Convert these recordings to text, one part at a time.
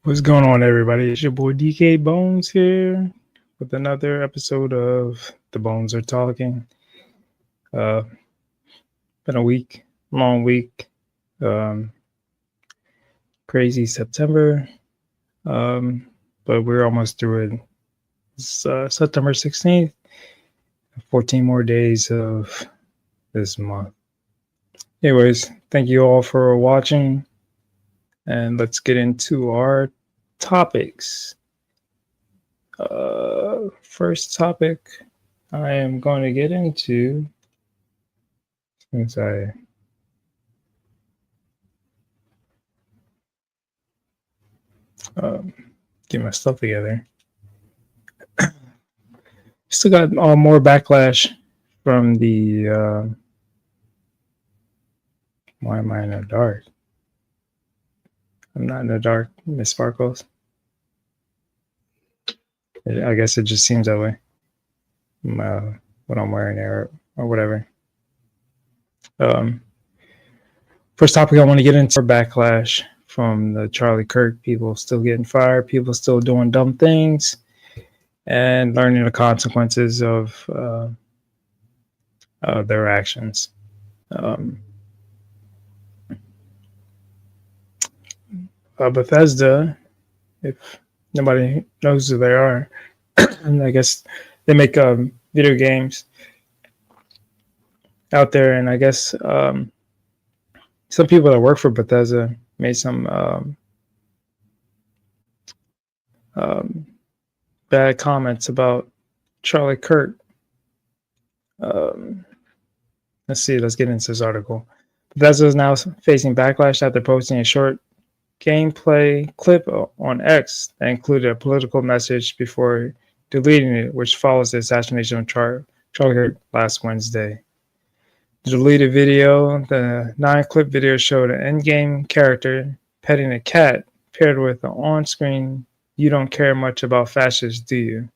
What's going on, everybody? It's your boy DK Bones here with another episode of The Bones Are Talking. Been a week, long week, crazy September, but we're almost through it. It's September 16th, 14 more days of this month. Anyways, thank you all for watching, and let's get into our topics. First topic I am going to get into, since I get my stuff together. Still got more backlash from the why am I in the dark? I'm not in the dark, Miss Sparkles. I guess it just seems that way. What I'm wearing there or whatever. First topic I want to get into backlash from the Charlie Kirk people, still getting fired, people still doing dumb things, and learning the consequences of their actions. Bethesda, if nobody knows who they are, and I guess they make video games out there, and I guess some people that work for Bethesda made some bad comments about Charlie Kirk. Let's get into this article. Bethesda is now facing backlash after posting a short gameplay clip on X that included a political message before deleting it, which follows the assassination of Charlie Kirk last Wednesday. The deleted video, the 9-clip video, showed an in-game character petting a cat paired with an on-screen "You don't care much about fascists, do you?"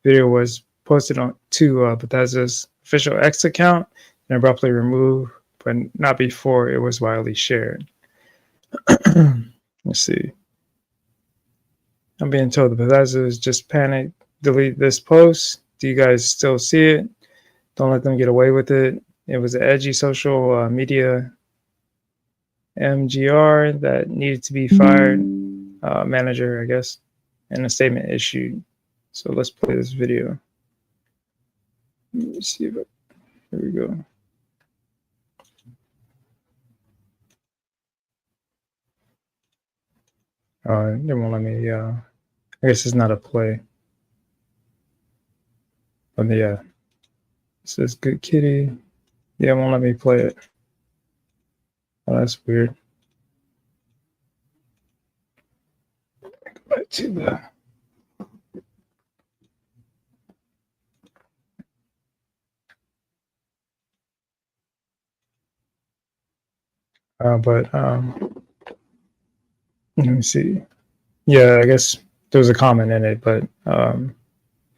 Video was posted to Bethesda's official X account and abruptly removed, but not before it was widely shared. Let's see. I'm being told the Bethesda is just panicked. Delete this post. Do you guys still see it? Don't let them get away with it. It was an edgy social media MGR that needed to be fired. Manager, I guess, and a statement issued. So let's play this video. Let me see if here we go. They won't let me. I guess it's not a play. But yeah, it says "Good Kitty." Yeah, it won't let me play it. Oh, that's weird. Go back to the. Let me see. Yeah, I guess there was a comment in it, but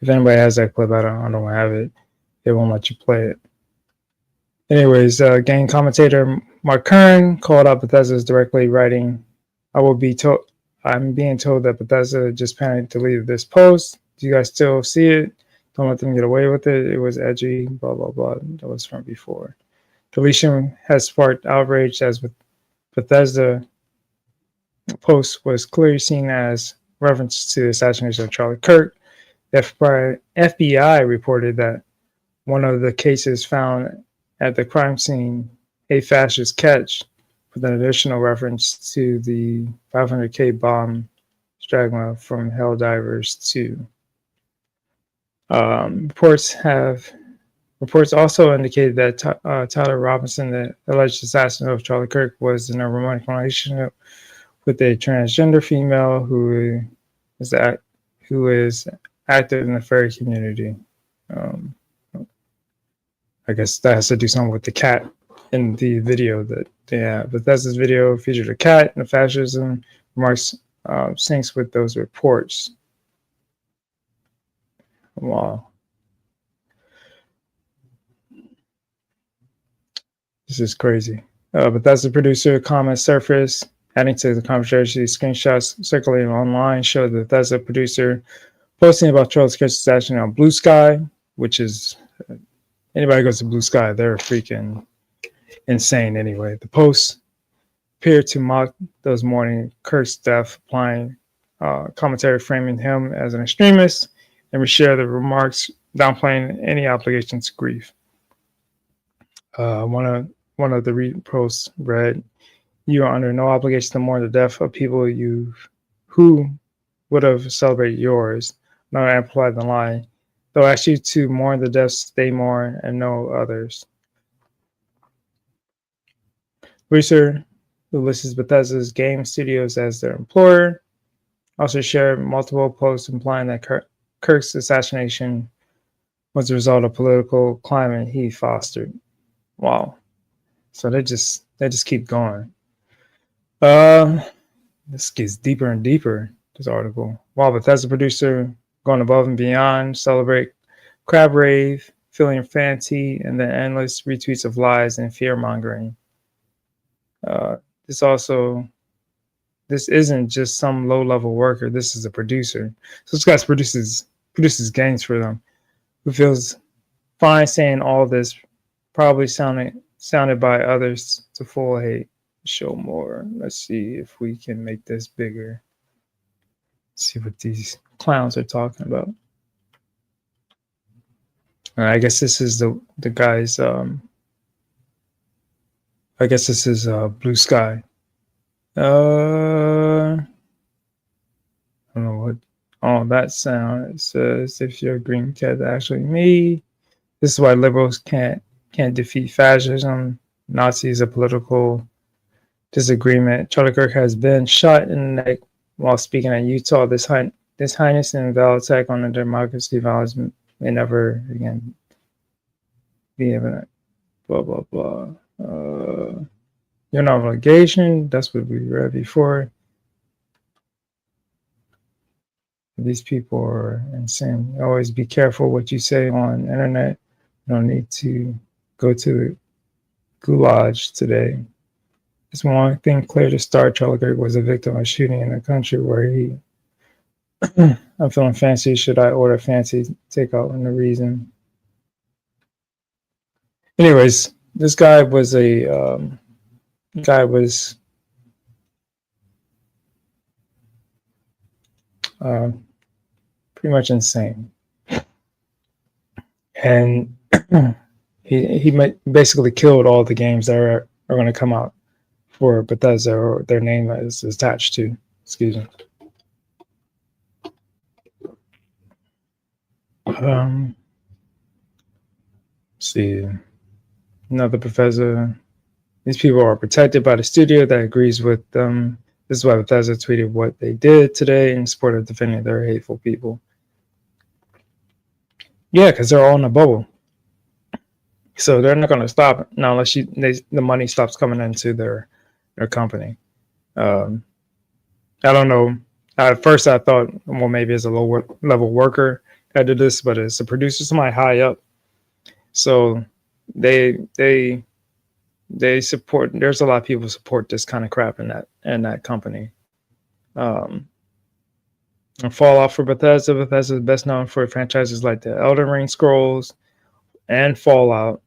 if anybody has that clip, I don't have it. They won't let you play it. Anyways, game commentator Mark Kern called out Bethesda's directly, writing, I'm being told that Bethesda just panicked deleted this post. Do you guys still see it? Don't let them get away with it. It was edgy, blah, blah, blah. That was from before. Deletion has sparked outrage as Bethesda post was clearly seen as reference to the assassination of Charlie Kirk. The FBI reported that one of the cases found at the crime scene a fascist catch, with an additional reference to the 500K bomb stragma from Helldivers 2. Reports also indicated that Tyler Robinson, the alleged assassin of Charlie Kirk, was in a romantic relationship with a transgender female who is active in the furry community. I guess that has to do something with the cat in the video that they have. Bethesda's video featured a cat, and the fascism remarks syncs with those reports. Wow. This is crazy. Bethesda producer comments surfaced Adding to the controversy, screenshots circulating online show the Bethesda producer posting about Charles Kirk's assassination on Blue Sky, which is anybody who goes to Blue Sky, they're freaking insane anyway. The post appeared to mock those mourning Kirk's death, applying commentary framing him as an extremist, and reshare the remarks downplaying any obligation to grief. One of the reposts read, "You are under no obligation to mourn the death of people who would have celebrated yours." Another amplified the line, "They'll ask you to mourn the deaths they mourn and no others." Producer, who lists Bethesda's game studios as their employer, also shared multiple posts implying that Kirk's assassination was a result of political climate he fostered. Wow. So they just keep going. This gets deeper and deeper, this article. While Bethesda producer going above and beyond, celebrate crab rave, filling fancy, and the endless retweets of lies and fear mongering. This isn't just some low level worker. This is a producer. So this guy produces games for them, who feels fine saying all this, probably sounded by others to full hate. Show more. Let's see if we can make this bigger. Let's see what these clowns are talking about. I guess this is the guy's. I guess this is Blue Sky. I don't know what all that sound. It says, "If you're a green cat, actually me." This is why liberals can't defeat fascism. Nazis a political disagreement. Charlie Kirk has been shot in the neck while speaking at Utah. This heinous and invalid attack on the democracy violence may never again be evident. Blah blah blah. Your obligation. That's what we read before. These people are insane. Always be careful what you say on the internet. You don't need to go to the gulag today. It's one thing clear to start. Charlie Kirk was a victim of shooting in a country where he. I'm feeling fancy. Should I order fancy takeout? And the reason. Anyways, this guy was pretty much insane, and he basically killed all the games that are going to come out for Bethesda, or their name is attached to. Excuse me. Let's see. Another professor. These people are protected by the studio that agrees with them. This is why Bethesda tweeted what they did today in support of defending their hateful people. Yeah, because they're all in a bubble. So they're not going to stop now unless the money stops coming into their company. I don't know. At first, I thought, well, maybe it's a low level worker that did this, but it's a producer, somebody high up. So they support. There's a lot of people who support this kind of crap in that company. And fallout for Bethesda. Bethesda is best known for franchises like the Elden Ring Scrolls and Fallout.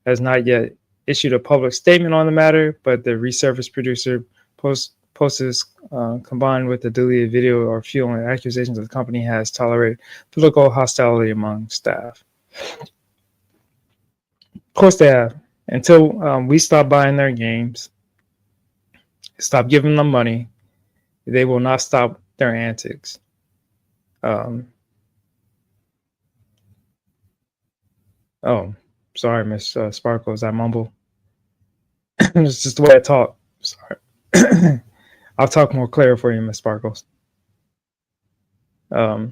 Has not yet issued a public statement on the matter, but the resurfaced producer posts combined with the deleted video are fueling accusations that the company has tolerated political hostility among staff. Of course they have. Until we stop buying their games, stop giving them money, they will not stop their antics. Oh, sorry, Miss Sparkles, I mumble. It's just the way I talk. Sorry. I'll talk more clear for you, Miss Sparkles. But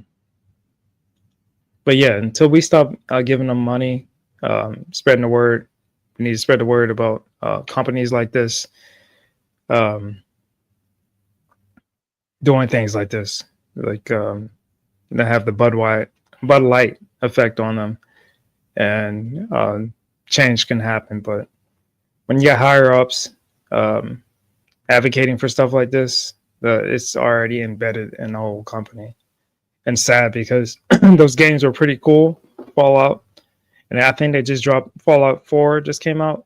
yeah, until we stop giving them money, spreading the word, we need to spread the word about companies like this doing things like this, like that have the Bud Light effect on them, and change can happen. But when you got higher ups advocating for stuff like this, it's already embedded in the whole company. And sad because those games were pretty cool. Fallout, and I think they just dropped Fallout 4 just came out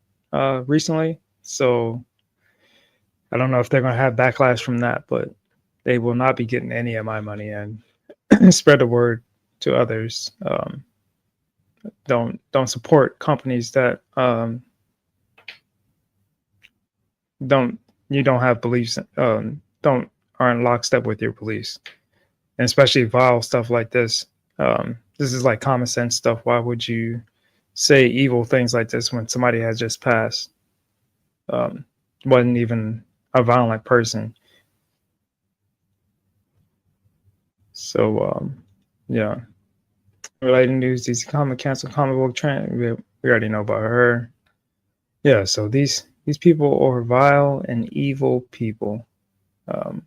recently. So I don't know if they're going to have backlash from that, but they will not be getting any of my money, and spread the word to others. Don't support companies that don't you don't have beliefs, don't are in lockstep with your beliefs, and especially vile stuff like this. This is like common sense stuff. Why would you say evil things like this when somebody has just passed? Wasn't even a violent person. So yeah. Related news: DC Comic canceled comic book trend. We already know about her. Yeah. So these people are vile and evil people. I'm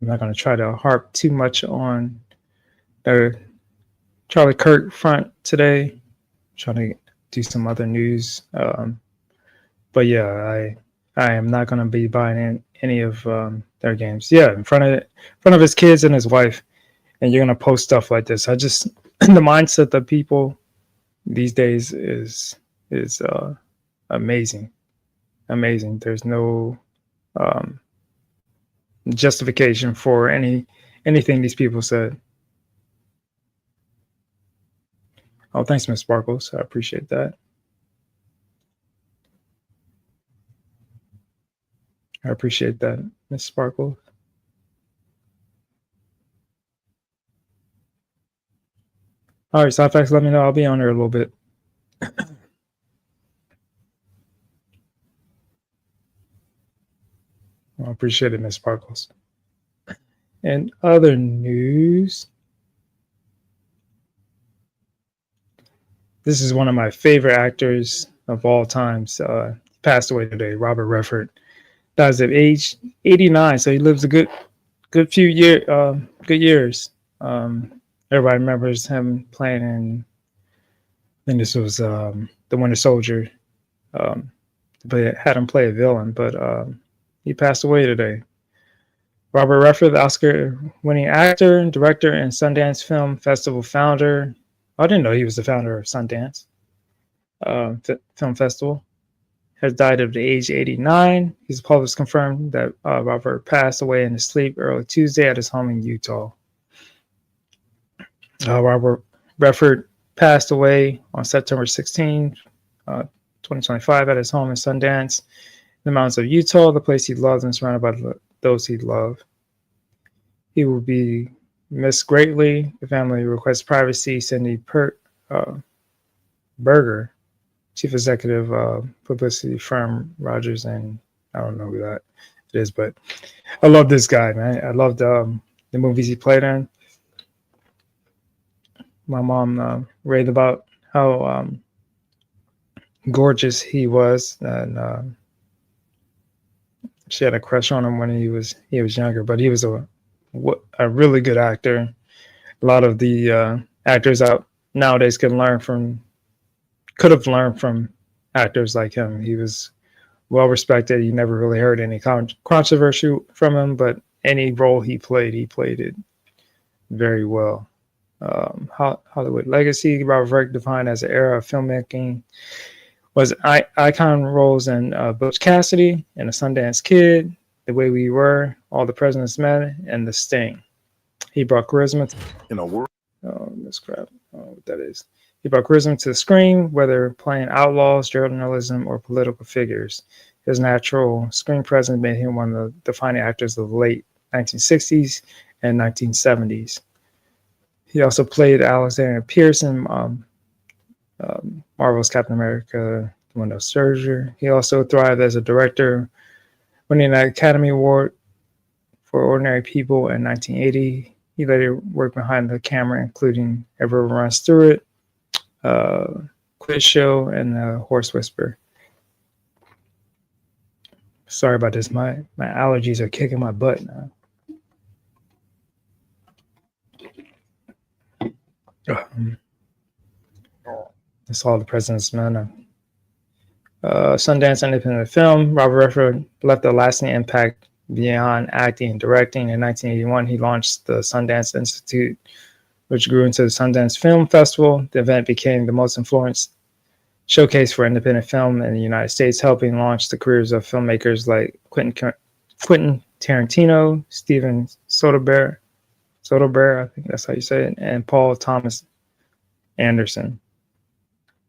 not going to try to harp too much on the Charlie Kirk front today. I'm trying to do some other news. But yeah, I am not going to be buying any of their games. Yeah, in front of his kids and his wife, and you're going to post stuff like this. I just the mindset of people these days is amazing. There's no justification for anything these people said. Oh, thanks, Miss Sparkles. I appreciate that. I appreciate that, Miss Sparkles. All right, Sci-Fax, let me know. I'll be on there a little bit. I appreciate it, Miss Sparkles. And other news. This is one of my favorite actors of all times. Passed away today. Robert Redford dies at age 89, so he lives a good few good years. Everybody remembers him playing in. I think this was the Winter Soldier. But had him play a villain, but he passed away today. Robert Redford, the Oscar-winning actor, director, and Sundance Film Festival founder. I didn't know he was the founder of Sundance Film Festival. Has died at the age 89. His published confirmed that Robert passed away in his sleep early Tuesday at his home in Utah. Robert Redford passed away on September 16, 2025, at his home in Sundance, in the mountains of Utah, the place he loved and surrounded by those he loved. He will be missed greatly. The family requests privacy. Cindy Berger, chief executive publicity firm Rogers, and I don't know who that is, but I love this guy, man. I loved the movies he played in. My mom raved about how gorgeous he was, and she had a crush on him when he was younger. But he was a really good actor. A lot of the actors out nowadays could have learned from actors like him. He was well respected. You never really heard any controversy from him, but any role he played it very well. Hollywood legacy: Robert Redford, defined as an era of filmmaking, was icon roles in Butch Cassidy and The Sundance Kid, The Way We Were, All the President's Men, and The Sting. He brought charisma in a world. Oh, this crap. I don't know what that is. He brought charisma to the screen, whether playing outlaws, journalism, or political figures. His natural screen presence made him one of the defining actors of the late 1960s and 1970s. He also played Alexander Pierce in Marvel's Captain America: The Winter Soldier. He also thrived as a director, winning an Academy Award for Ordinary People in 1980. He later worked behind the camera, including Everyone Runs Through It, Quiz Show, and Horse Whisper. Sorry about this. My allergies are kicking my butt now. That's All the President's Men. Sundance Independent Film. Robert Redford left a lasting impact beyond acting and directing. In 1981, he launched the Sundance Institute, which grew into the Sundance Film Festival. The event became the most influenced showcase for independent film in the United States, helping launch the careers of filmmakers like Quentin Tarantino, Steven Soderbergh, I think that's how you say it, and Paul Thomas Anderson.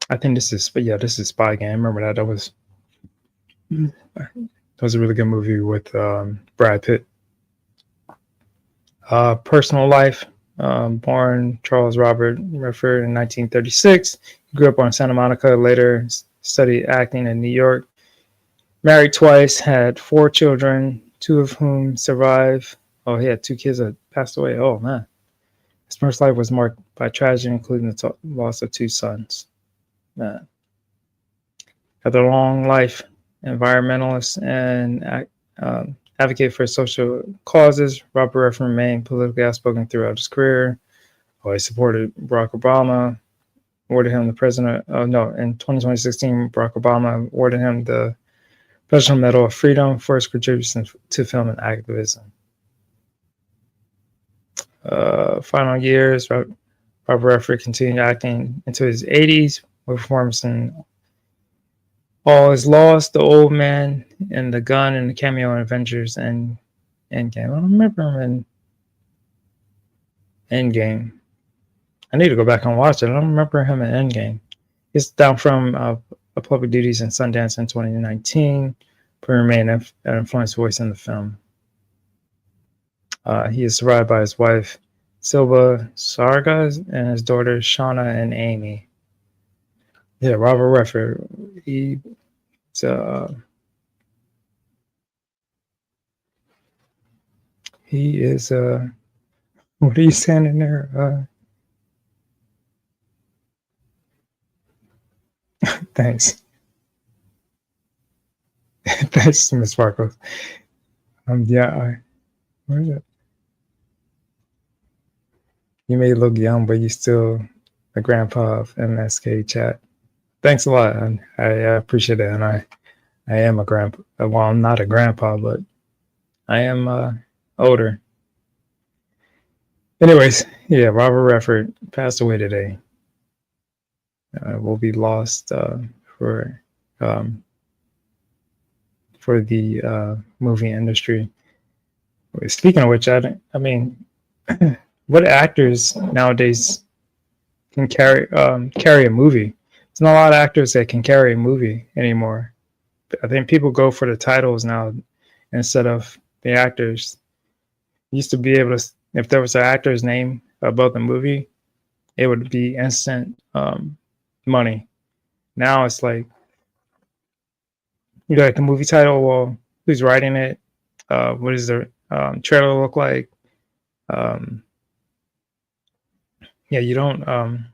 I think this is Spy Game. I remember that. That was a really good movie with Brad Pitt. Personal life. Born Charles Robert Redford in 1936. He grew up on Santa Monica. Later studied acting in New York. Married twice. Had 4 children, 2 of whom survive. Oh, he had 2 kids that passed away. Oh, man. His first life was marked by tragedy, including the loss of 2 sons. Man. Had a long life, environmentalist and advocate for social causes. Robert Redford remained politically outspoken throughout his career. He supported Barack Obama, awarded him the president. In 2016, Barack Obama awarded him the Presidential Medal of Freedom for his contributions to film and activism. Final years, Robert Redford continued acting into his 80s with performances in All Is Lost, The Old Man, and The Gun, and the cameo in Avengers and Endgame. I don't remember him in Endgame. I need to go back and watch it. I don't remember him in Endgame. He's down from public duties in Sundance in 2019, but remained an influential voice in the film. He is survived by his wife, Silva Sargas, and his daughters, Shauna and Amy. Yeah, Robert Redford. He is what are you standing there? Thanks. Thanks, Miss Sparkles. Where is it? You may look young, but you still a grandpa of MSK chat. Thanks a lot. I appreciate it, and I am a grandpa. Well, I'm not a grandpa, but I am older. Anyways, yeah, Robert Redford passed away today. Will be lost for the movie industry. Speaking of which, I mean, what actors nowadays can carry a movie? There's not a lot of actors that can carry a movie anymore. I think people go for the titles now instead of the actors. Used to be able to, if there was an actor's name above the movie, it would be instant money. Now it's like, you got the movie title, well, who's writing it? What does the trailer look like? You don't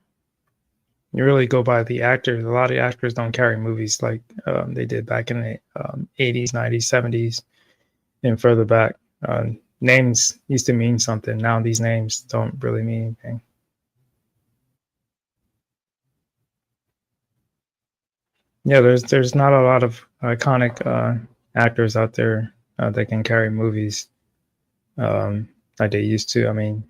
you really go by the actors. A lot of actors don't carry movies like they did back in the 80s, 90s, 70s, and further back. Names used to mean something. Now these names don't really mean anything. Yeah, there's not a lot of iconic actors out there that can carry movies like they used to. I mean,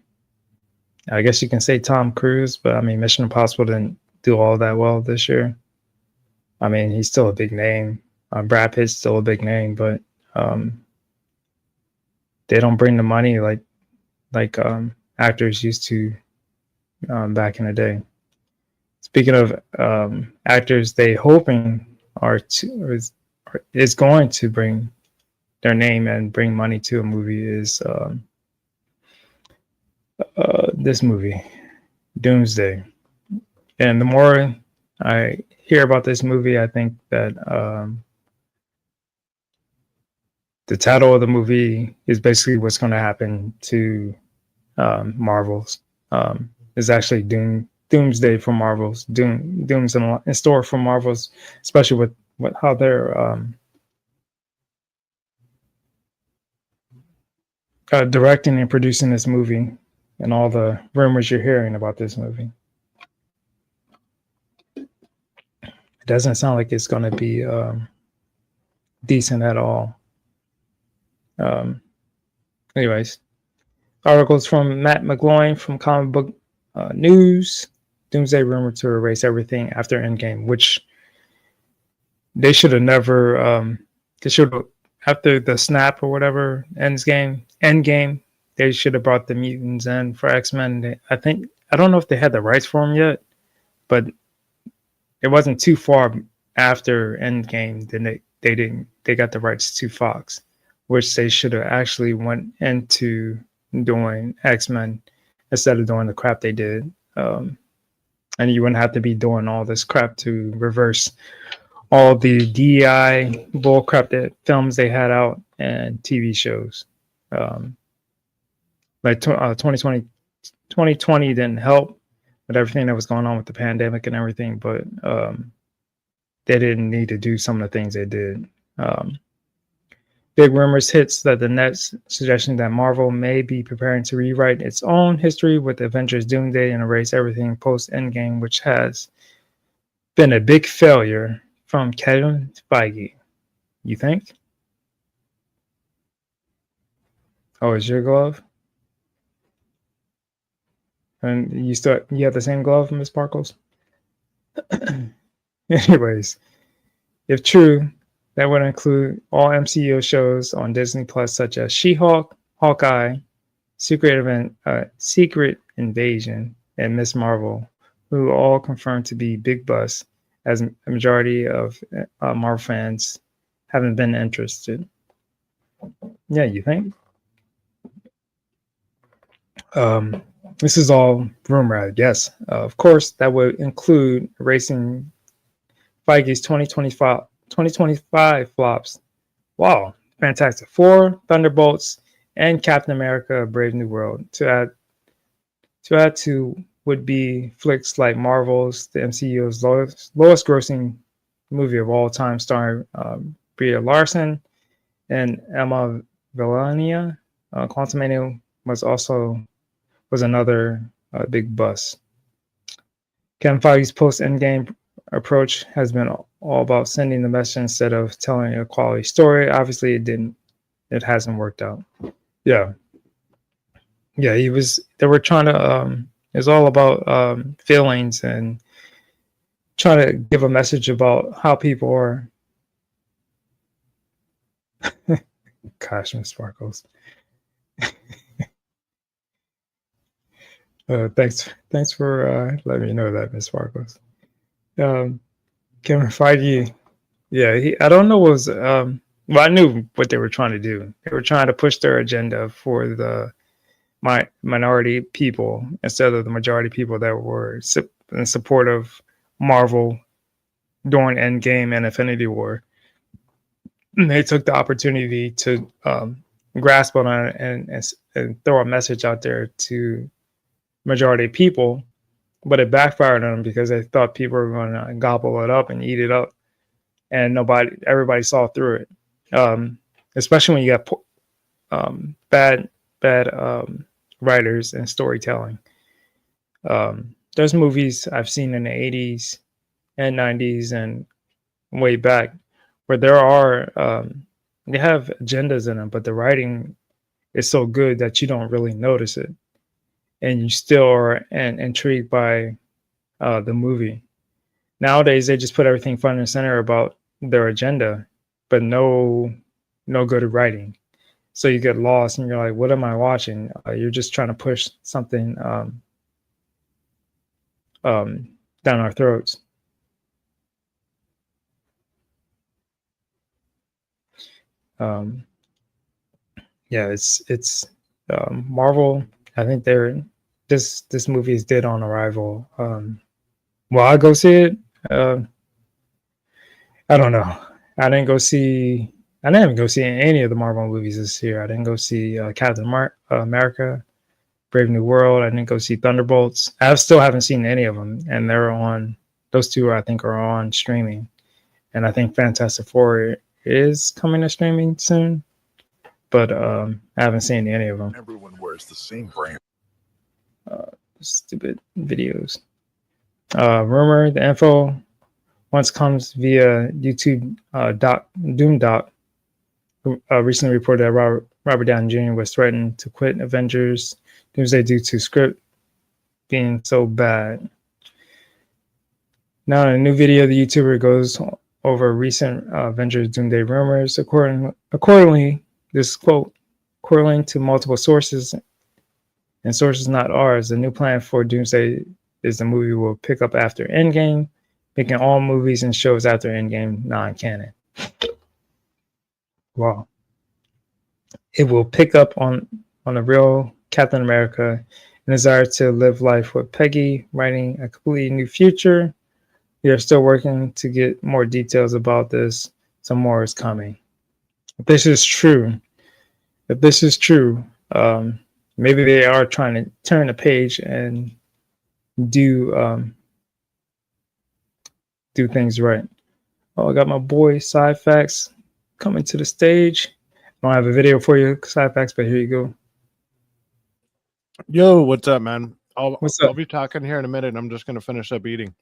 I guess you can say Tom Cruise, but I mean, Mission Impossible didn't do all that well this year. I mean, he's still a big name. Brad Pitt's still a big name, but they don't bring the money like actors used to back in the day. Speaking of actors, they hoping is going to bring their name and bring money to a movie is this movie, Doomsday. And the more I hear about this movie, I think that the title of the movie is basically what's going to happen to Marvel's. Is actually Doomsday for Marvel's. Doom's in store for Marvel's, especially with how they're directing and producing this movie, and all the rumors you're hearing about this movie. doesn't sound like it's going to be decent at all. Anyways, articles from Matt McGloin from Comic Book News. Doomsday rumored to erase everything after Endgame, which they should have never. They should have, after the snap or whatever Endgame. They should have brought the mutants in for X-Men. I don't know if they had the rights for them yet, but it wasn't too far after Endgame. Then they got the rights to Fox, which they should have actually went into doing X-Men instead of doing the crap they did. And you wouldn't have to be doing all this crap to reverse all the DEI bullcrap that films they had out and TV shows. Like 2020 didn't help with everything that was going on with the pandemic and everything, but they didn't need to do some of the things they did. Big rumors hits that the next suggestion that Marvel may be preparing to rewrite its own history with Avengers Doomsday and erase everything post-Endgame, which has been a big failure from Kevin Feige. You think? Oh, it's your glove? And you have the same glove, Miss Sparkles? Anyways, if true, that would include all MCU shows on Disney Plus, such as She-Hulk, Hawkeye, Secret Invasion, and Miss Marvel, who all confirmed to be big busts, as a majority of Marvel fans haven't been interested. Yeah, you think? This is all rumor, I guess. Of course, that would include erasing Feige's 2025 flops. Wow, Fantastic Four, Thunderbolts, and Captain America: Brave New World. To add to would be flicks like Marvel's The MCU's lowest grossing movie of all time, starring Brie Larson and Emma Villania. Quantumania was another big bust. Kevin Feige's post-Endgame approach has been all about sending the message instead of telling a quality story. Obviously, it hasn't worked out. Yeah. They were trying to, it's all about feelings and trying to give a message about how people are. Gosh, Miss Sparkles. Thanks for letting me know that, Miss Sparkles. Kevin Feige, yeah, I don't know what was, well, I knew what they were trying to do. They were trying to push their agenda for the minority people instead of the majority people that were in support of Marvel during Endgame and Infinity War. And they took the opportunity to grasp on it and throw a message out there to majority people, but it backfired on them because they thought people were going to gobble it up and eat it up, and everybody saw through it. Especially when you got bad writers and storytelling. There's movies I've seen in the 80s and 90s and way back where there are they have agendas in them, but the writing is so good that you don't really notice it, and you still are intrigued by the movie. Nowadays, they just put everything front and center about their agenda, but no good writing. So you get lost, and you're like, "What am I watching?" You're just trying to push something down our throats. Yeah, it's Marvel. I think this movie is dead on arrival. Will I go see it? I don't know. I didn't even go see any of the Marvel movies this year. I didn't go see Captain America, Brave New World. I didn't go see Thunderbolts. I still haven't seen any of them, and those two I think are on streaming. And I think Fantastic Four is coming to streaming soon, but I haven't seen any of them. Everyone wears the same brand. Stupid videos. Rumor, the info once comes via YouTube. Doom Doc recently reported that Robert Downey Jr. was threatened to quit Avengers Doomsday due to script being so bad. Now, in a new video, the YouTuber goes over recent Avengers Doomsday rumors. Accordingly, this quote, according to multiple sources and sources not ours, the new plan for Doomsday is the movie will pick up after Endgame, making all movies and shows after Endgame non-canon. Wow. It will pick up on the real Captain America and desire to live life with Peggy, writing a completely new future. We are still working to get more details about this. Some more is coming. If this is true, maybe they are trying to turn the page and do things right. Oh, I got my boy Sci-Fax coming to the stage. I don't have a video for you, Sci-Fax, but here you go. Yo, what's up, man? I'll up? be talking here in a minute. I'm just gonna finish up eating.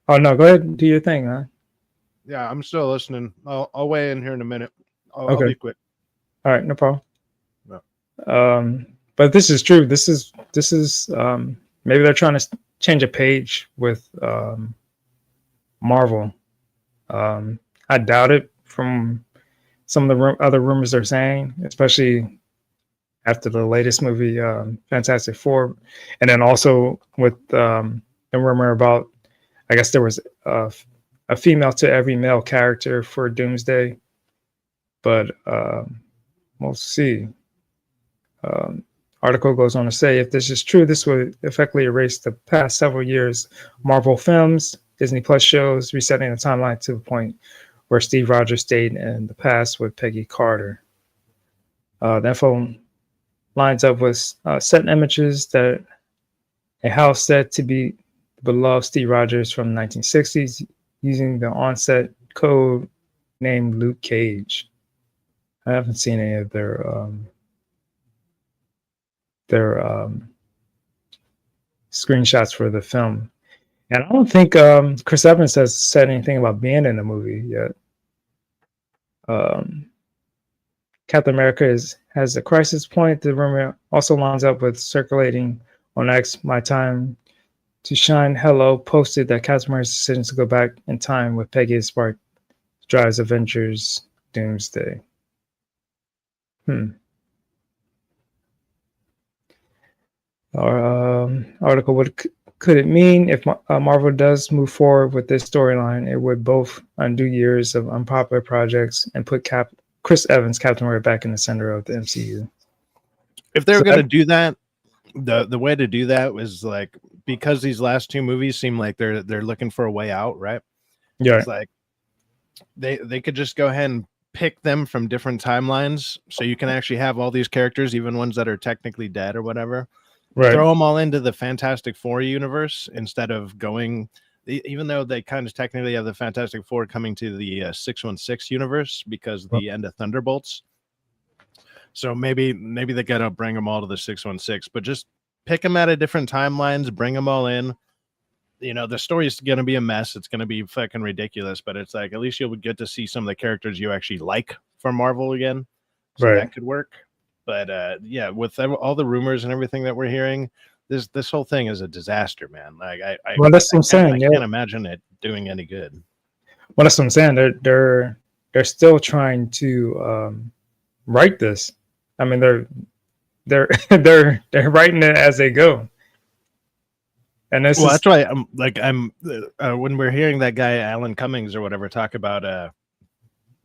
Oh no, go ahead and do your thing, man. Yeah, I'm still listening. I'll weigh in here in a minute. I'll Okay. be quick. All right, no problem. No. But this is true. This is maybe they're trying to change a page with Marvel. I doubt it from some of the other rumors they're saying, especially after the latest movie, Fantastic Four, and then also with the rumor about, I guess there was a female to every male character for Doomsday, but we'll see. Article goes on to say, if this is true, this would effectively erase the past several years Marvel films, Disney Plus shows, resetting the timeline to the point where Steve Rogers stayed in the past with Peggy Carter. The info lines up with set images that a house said to be beloved Steve Rogers from the 1960s using the on-set code named Luke Cage. I haven't seen any of their screenshots for the film. And I don't think Chris Evans has said anything about being in the movie yet. Captain America has a crisis point. The rumor also lines up with circulating on X. My Time to Shine Hello posted that Captain America's decision to go back in time with Peggy spark drives Avengers Doomsday. Article, what could it mean if Marvel does move forward with this storyline? It would both undo years of unpopular projects and put Chris Evans, Captain America, back in the center of the MCU. If they're going to do that, the way to do that was like, because these last two movies seem like they're looking for a way out, right? Yeah. It's like they could just go ahead and pick them from different timelines, so you can actually have all these characters, even ones that are technically dead or whatever. Right. Throw them all into the Fantastic Four universe instead of going, even though they kind of technically have the Fantastic Four coming to the 616 universe because of the end of Thunderbolts. So maybe they gotta bring them all to the 616, but just pick them out of different timelines, bring them all in. You know, the story is going to be a mess. It's going to be fucking ridiculous, but it's like, at least you'll get to see some of the characters you actually like from Marvel again. So that could work. But yeah, with all the rumors and everything that we're hearing, this whole thing is a disaster, man. Like well, that's what I'm saying. I can't imagine it doing any good. Well, that's what I'm saying. They're still trying to write this. I mean, they're writing it as they go. And this that's why I'm when we're hearing that guy Alan Cummings or whatever talk about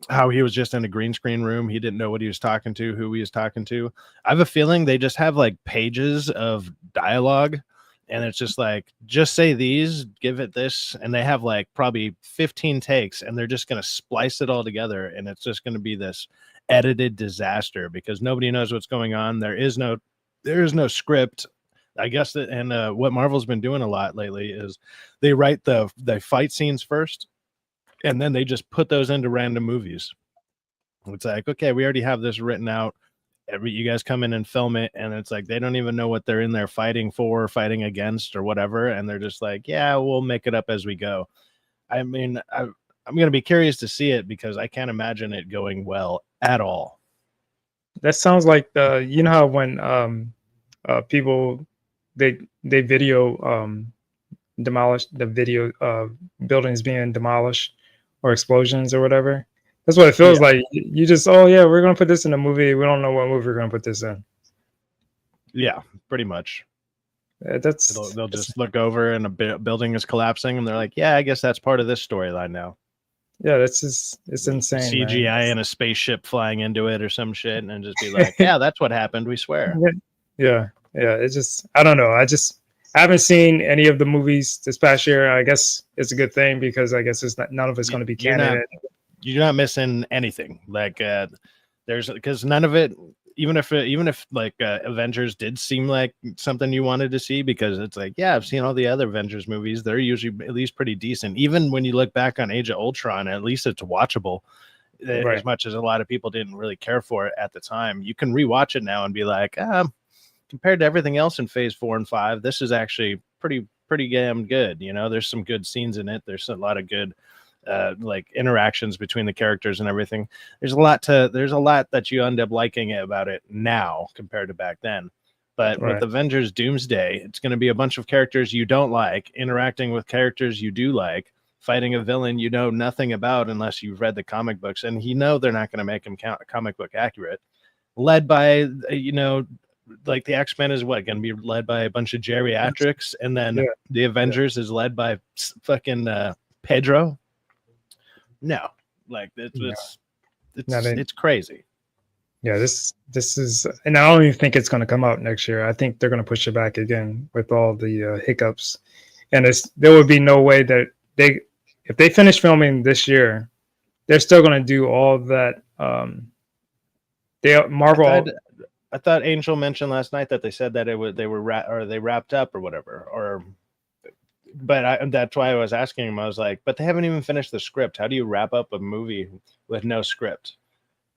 how he was just in a green screen room, he didn't know what he was talking to, who he was talking to. I have a feeling they just have like pages of dialogue, and it's just like, just say these, give it this, and they have like probably 15 takes, and they're just going to splice it all together, and it's just going to be this edited disaster because nobody knows what's going on. There is no script. I guess that, and what Marvel's been doing a lot lately is they write the fight scenes first, and then they just put those into random movies. It's like, okay, we already have this written out. You guys come in and film it, and it's like they don't even know what they're in there fighting for, fighting against, or whatever, and they're just like, yeah, we'll make it up as we go. I mean, I'm going to be curious to see it because I can't imagine it going well at all. That sounds like you know how when people they video demolish the video buildings being demolished or explosions or whatever. That's what it feels Yeah. like. You just, oh yeah, we're gonna put this in a movie. We don't know what movie we're gonna put this in. Yeah, pretty much. That's They'll just look over and a building is collapsing, and they're like, "Yeah, I guess that's part of this storyline now." yeah, that's just it's insane, CGI man. and a spaceship flying into it or some shit, and just be like, "Yeah, that's what happened. We swear." Yeah, yeah. It's just I don't know. I haven't seen any of the movies this past year. I guess it's a good thing because I guess it's not, none of it's going to be canon. You're not missing anything. Like there's because none of it. Even if like Avengers did seem like something you wanted to see, because it's like, yeah, I've seen all the other Avengers movies. They're usually at least pretty decent. Even when you look back on Age of Ultron, at least it's watchable. Right. As much as a lot of people didn't really care for it at the time, you can rewatch it now and be like, compared to everything else in Phase 4 and 5, this is actually pretty damn good. You know, there's some good scenes in it. There's a lot of good like interactions between the characters and everything. There's a lot that you end up liking about it now compared to back then. But with Avengers Doomsday, it's going to be a bunch of characters you don't like interacting with characters you do like, fighting a villain you know nothing about unless you've read the comic books, and they're not going to make him comic book accurate. Led by like the X-Men is going to be led by a bunch of geriatrics, and then the Avengers is led by fucking Pedro. No, like it's crazy. Yeah, this is, and I don't even think it's going to come out next year. I think they're going to push it back again with all the hiccups, and there would be no way that if they finish filming this year, they're still going to do all that. Marvel. I thought Angel mentioned last night that they said that they wrapped up or whatever, but that's why I was asking him. I was like, but they haven't even finished the script. How do you wrap up a movie with no script?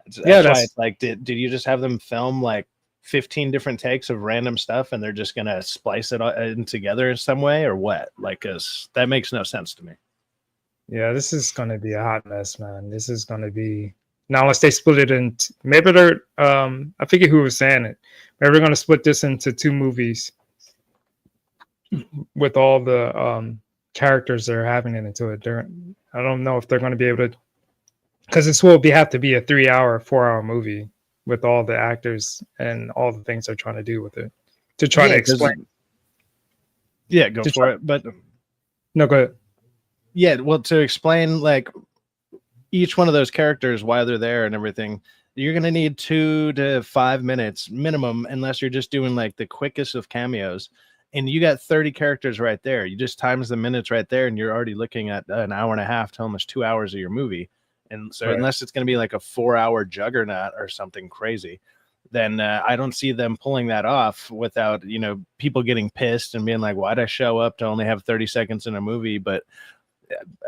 That's why it's like, did you just have them film like 15 different takes of random stuff and they're just gonna splice it in together in some way, or what? Like, cause that makes no sense to me. Yeah, this is gonna be a hot mess, man. This is gonna be, now unless they split it into, maybe they're I forget who was saying it. Maybe they're gonna split this into 2 movies with all the characters that are happening into it. I don't know if they're going to be able to, because this will have to be a 3-hour, 4-hour movie with all the actors and all the things they're trying to do with it to try to explain. Yeah, go for it. But no, go ahead. Yeah, well, to explain like each one of those characters, why they're there and everything, you're going to need 2 to 5 minutes minimum, unless you're just doing like the quickest of cameos. And you got 30 characters right there. You just times the minutes right there, and you're already looking at an hour and a half to almost 2 hours of your movie. And so unless it's going to be like a 4-hour juggernaut or something crazy, then I don't see them pulling that off without, people getting pissed and being like, why'd I show up to only have 30 seconds in a movie? But,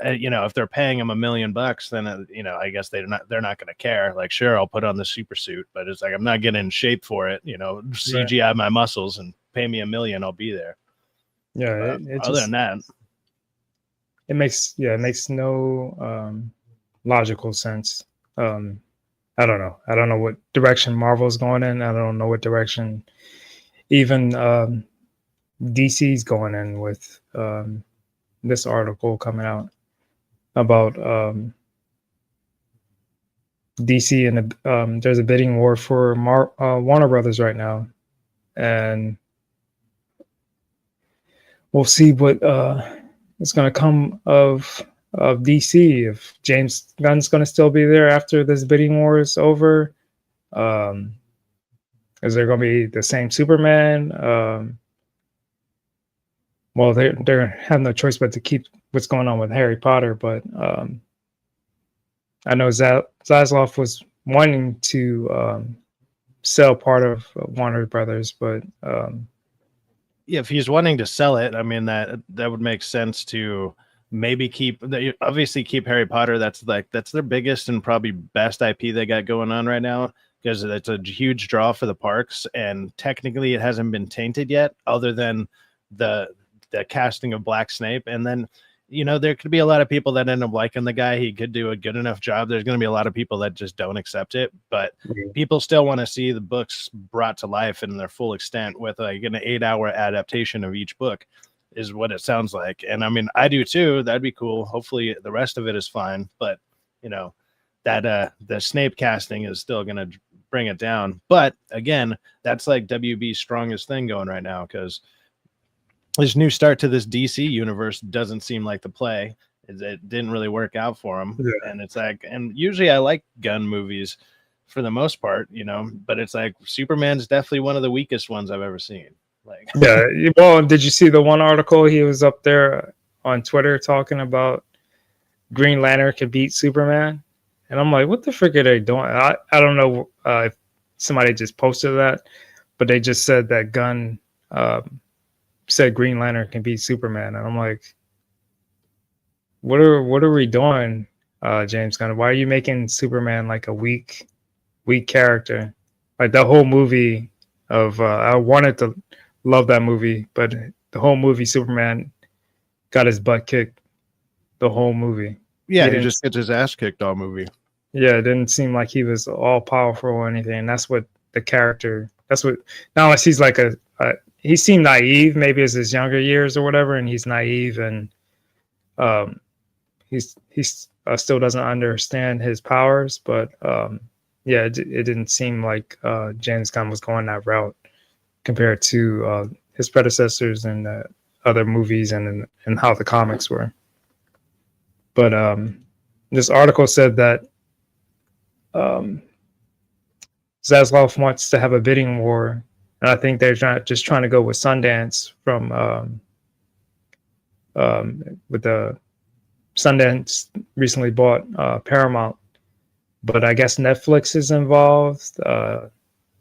if they're paying them $1 million, then, I guess they're not going to care. Like, sure, I'll put on the super suit, but it's like, I'm not getting in shape for it, CGI my muscles and pay me $1 million, I'll be there. Yeah. Other than that, it makes no logical sense. I don't know. I don't know what direction Marvel's going in. I don't know what direction even DC's going in with this article coming out about DC, and there's a bidding war for Warner Brothers right now, and we'll see what is going to come of DC, if James Gunn's going to still be there after this bidding war is over. Is there going to be the same Superman? Well, they have no choice but to keep what's going on with Harry Potter, but I know Zaslav was wanting to sell part of Warner Brothers, but if he's wanting to sell it, I mean that would make sense to maybe keep Harry Potter. That's their biggest and probably best IP they got going on right now, because it's a huge draw for the parks, and technically it hasn't been tainted yet, other than the casting of Black Snape. And then there could be a lot of people that end up liking the guy. He could do a good enough job. There's going to be a lot of people that just don't accept it, but people still want to see the books brought to life in their full extent with like an 8-hour adaptation of each book is what it sounds like. And I mean, I do too. That'd be cool. Hopefully the rest of it is fine, but that the Snape casting is still going to bring it down. But again, that's like WB's strongest thing going right now, because this new start to this DC universe doesn't seem like the play. It didn't really work out for him. Yeah. And it's like, and usually I like gun movies for the most part, but it's like Superman's definitely one of the weakest ones I've ever seen. Like, yeah. Well, did you see the one article he was up there on Twitter talking about Green Lantern could beat Superman? And I'm like, what the frick are they doing? I don't know if somebody just posted that, but they just said that Gunn said Green Lantern can beat Superman. And I'm like, what are we doing, James Gunn? Why are you making Superman like a weak character? Like the whole movie of I wanted to love that movie, but the whole movie Superman got his butt kicked the whole movie. Yeah, he just gets his ass kicked all movie. Yeah, it didn't seem like he was all powerful or anything. And that's what the character, not unless he's like he seemed naive, maybe as his younger years or whatever, and he's naive and he's still doesn't understand his powers. But yeah, it didn't seem like James Gunn was going that route compared to his predecessors and other movies and how the comics were. But this article said that Zaslav wants to have a bidding war, and I think they're just trying to go with Sundance from with the Sundance recently bought Paramount, but I guess Netflix is involved.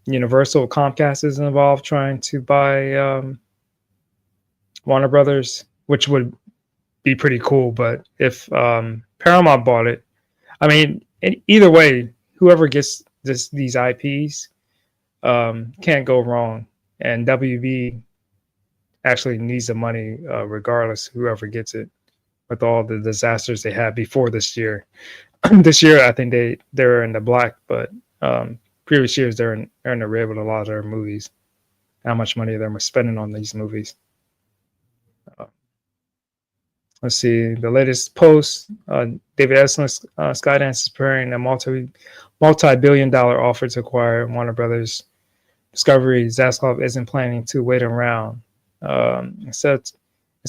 Universal, Comcast is involved trying to buy Warner Brothers, which would be pretty cool. But if Paramount bought it, I mean, either way, whoever gets these IPs can't go wrong. And WB actually needs the money regardless, whoever gets it, with all the disasters they had before this year. This year, I think they're in the black, but previous years they're in the red with a lot of their movies. How much money they're spending on these movies. Let's see the latest post. David Eslin's Skydance is preparing a multi-billion-dollar offer to acquire Warner Brothers Discovery. Zaslav isn't planning to wait around. Instead,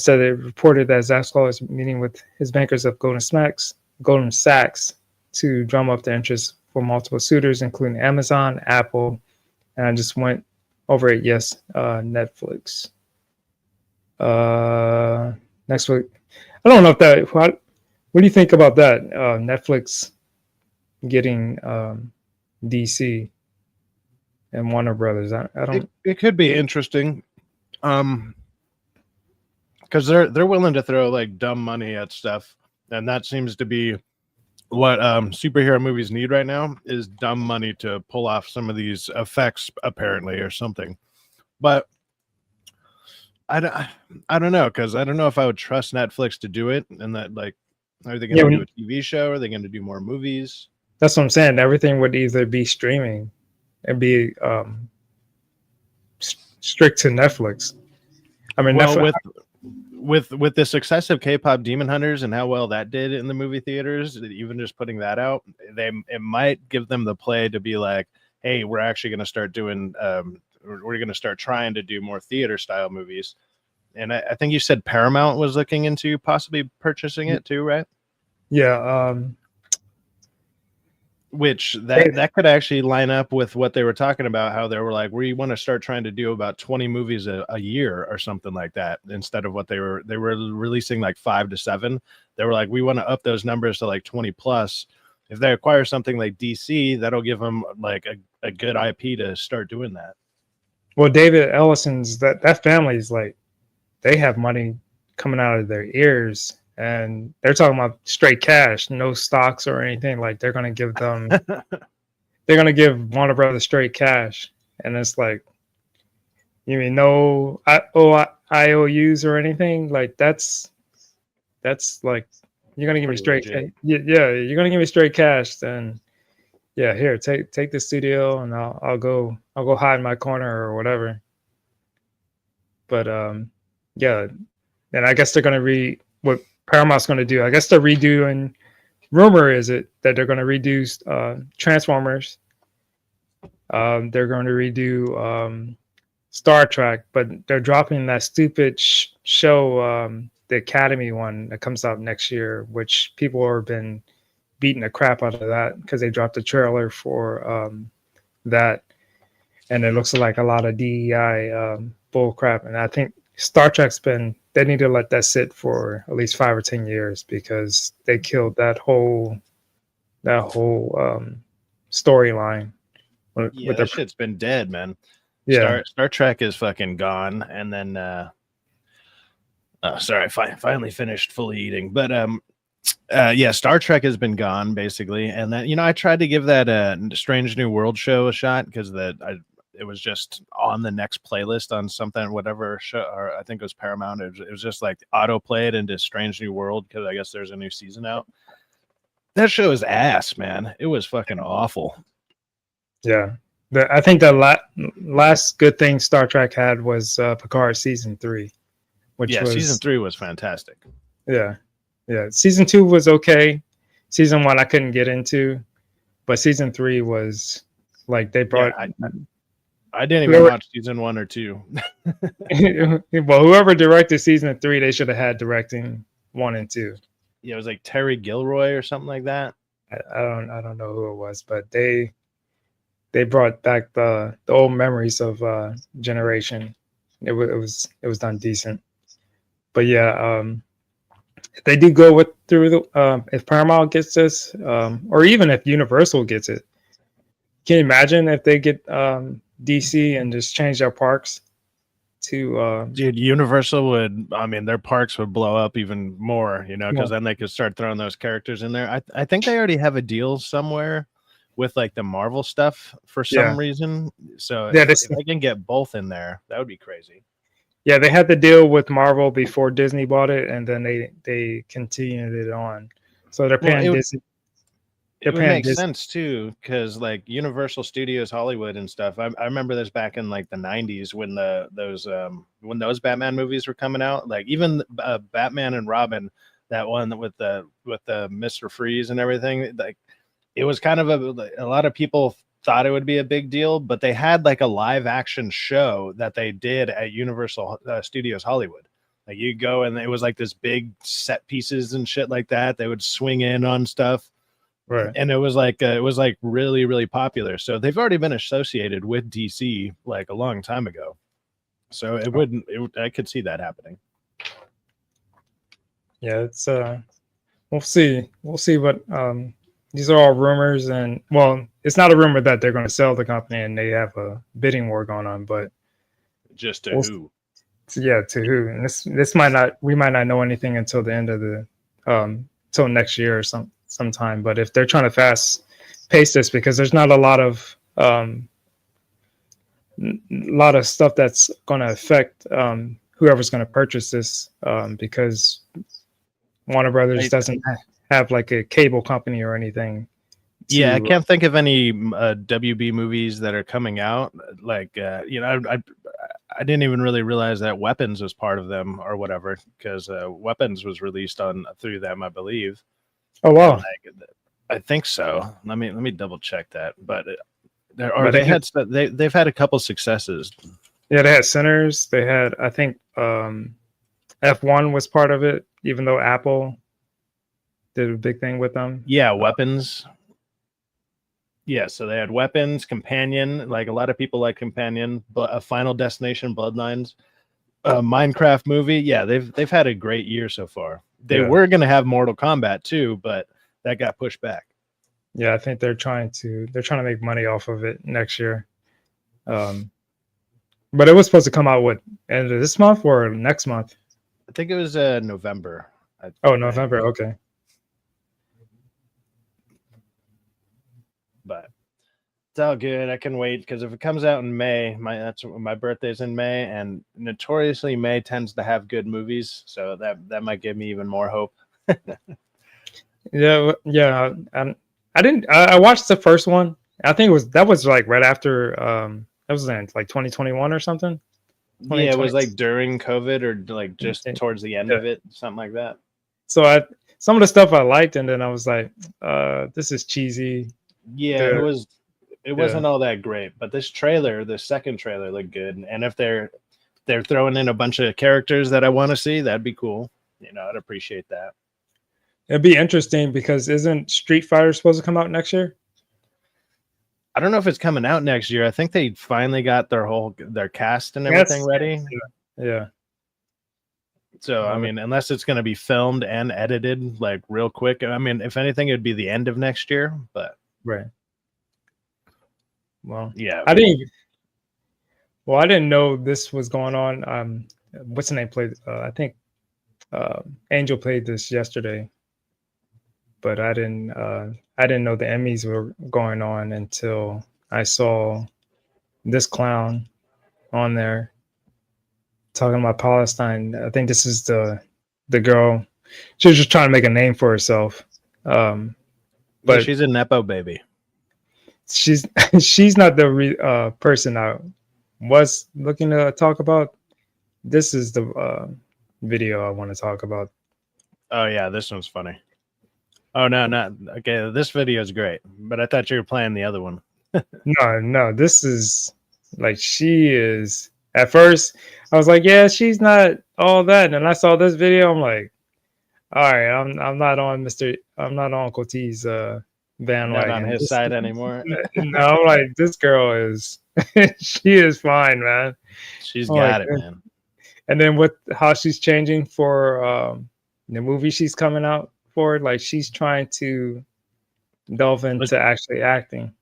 it reported that Zaslav is meeting with his bankers of Goldman Sachs to drum up the interest for multiple suitors, including Amazon, Apple, and I just went over it. Yes, Netflix. Next week. I don't know if that. What do you think about that? Netflix getting DC and Warner Brothers. I don't. It could be interesting, because they're willing to throw like dumb money at stuff, and that seems to be what superhero movies need right now, is dumb money to pull off some of these effects, apparently, or something. But I don't know, because I don't know if I would trust Netflix to do it, and that, like, are they going to do a TV show? Are they going to do more movies? That's what I'm saying. Everything would either be streaming and be strict to Netflix. I mean, well, with the success of K-pop Demon Hunters and how well that did in the movie theaters, even just putting that out, it might give them the play to be like, hey, we're actually going to start doing we're going to start trying to do more theater style movies. And I think you said Paramount was looking into possibly purchasing it too, right? Yeah. Which that could actually line up with what they were talking about, how they were like, we want to start trying to do about 20 movies a year or something like that, instead of what they were releasing like 5 to 7. They were like, we want to up those numbers to like 20 plus. If they acquire something like DC, that'll give them like a good IP to start doing that. Well, David Ellison's that family's like, they have money coming out of their ears, and they're talking about straight cash, no stocks or anything. Like they're gonna give them, they're gonna give Warner Brothers straight cash, and it's like, you mean no IOUs or anything? Like that's that's like you're gonna give me Pretty straight, legit. yeah, you're gonna give me straight cash, then yeah, here, take the studio, and I'll go hide in my corner or whatever. But yeah, and I guess they're gonna what Paramount's gonna do. I guess they're redoing. Rumor is it that they're gonna redo Transformers. They're going to redo Star Trek, but they're dropping that stupid show, the Academy one that comes out next year, which people have been beating the crap out of that because they dropped a trailer for that, and it looks like a lot of DEI bull crap. And I think Star Trek's they need to let that sit for at least 5 or 10 years because they killed that whole storyline Yeah, with their that shit's been dead, man. yeah. Star Trek is fucking gone, and then sorry, I finally finished fully eating, but yeah, Star Trek has been gone basically, and then I tried to give that Strange New World show a shot because it was just on the next playlist on something whatever show, or I think it was Paramount. It was just like auto played into Strange New World because I guess there's a new season out. That show is ass, man. It was fucking awful. Yeah, I think the last good thing Star Trek had was Picard season 3, which was season 3 was fantastic. Yeah, season 2 was okay. Season 1 I couldn't get into, but season 3 was like they brought. Yeah, I didn't even watch season 1 or 2. Well, whoever directed season 3, they should have had directing 1 and 2. Yeah, it was like Terry Gilroy or something like that. I don't know who it was, but they brought back the old memories of Generation. It was done decent, but yeah, if they do go through the if Paramount gets this, or even if Universal gets it, can you imagine if they get DC and just change their parks to dude, Universal would, I mean, their parks would blow up even more, because then they could start throwing those characters in there. I think they already have a deal somewhere with like the Marvel stuff for some reason. So yeah, if I can get both in there, that would be crazy. Yeah, they had the deal with Marvel before Disney bought it, and then they continued it on. So they're paying Disney. It would make sense too, because like Universal Studios Hollywood and stuff. I remember this back in like the '90s when those Batman movies were coming out. Like even Batman and Robin, that one with the Mr. Freeze and everything. Like it was kind of a lot of people thought it would be a big deal, but they had like a live action show that they did at Universal Studios Hollywood. Like you go and it was like this big set pieces and shit like that. They would swing in on stuff. Right. And it was like really, really popular. So they've already been associated with DC like a long time ago. So I could see that happening. Yeah, it's we'll see what these are all rumors, and well, it's not a rumor that they're going to sell the company and they have a bidding war going on, but just to who? Yeah, to who? And we might not know anything until the end of the till next year or sometime. But if they're trying to fast pace this, because there's not a lot of stuff that's going to affect whoever's going to purchase this, because Warner Brothers doesn't have like a cable company or anything. Yeah, I can't think of any WB movies that are coming out. Like, I didn't even really realize that Weapons was part of them or whatever, because Weapons was released through them, I believe. Oh wow! I think so. Let me double check that. But they've had a couple successes. Yeah, they had Sinners. They had, I think, F1 was part of it, even though Apple did a big thing with them. Yeah, Weapons. Yeah, so they had Weapons, Companion. Like a lot of people like Companion, but a Final Destination, Bloodlines, Minecraft movie. Yeah, they've had a great year so far. They were going to have Mortal Kombat too, but that got pushed back. Yeah, I think they're trying to make money off of it next year. But it was supposed to come out end of this month or next month? I think it was November. November. Okay. But It's all good. I can wait because if it comes out in May, my birthday's in May, and notoriously May tends to have good movies, so that might give me even more hope. Yeah. I didn't. I watched the first one. I think that was like right after. That was in like 2021 or something. Yeah, it was 2020. like during COVID or like just towards the end of it, something like that. So some of the stuff I liked, and then I was like, this is cheesy. Yeah, it wasn't all that great, but this second trailer looked good, and if they're throwing in a bunch of characters that I want to see, that'd be cool. I'd appreciate that. It'd be interesting because isn't Street Fighter supposed to come out next year? I don't know if it's coming out next year. I think they finally got their cast and everything ready. Yeah. So I mean, unless it's going to be filmed and edited like real quick, I mean, if anything, it'd be the end of next year. But right. Well, yeah, I didn't know this was going on. What's the name played? I think Angel played this yesterday, but I didn't know the Emmys were going on until I saw this clown on there talking about Palestine. I think this is the girl. She was just trying to make a name for herself. But she's a nepo baby. She's not the person I was looking to talk about. This is the video I want to talk about. Oh yeah, this one's funny. Oh no, not okay. This video is great, but I thought you were playing the other one. No, this is like she is. At first, I was like, yeah, she's not all that, and I saw this video. I'm like, all right, I'm not on Uncle T's bandwagon. Not on his side anymore. No, I'm like, this girl is. She is fine, man. She's got it, man. And then how she's changing for the movie she's coming out for, like she's trying to delve into actually acting.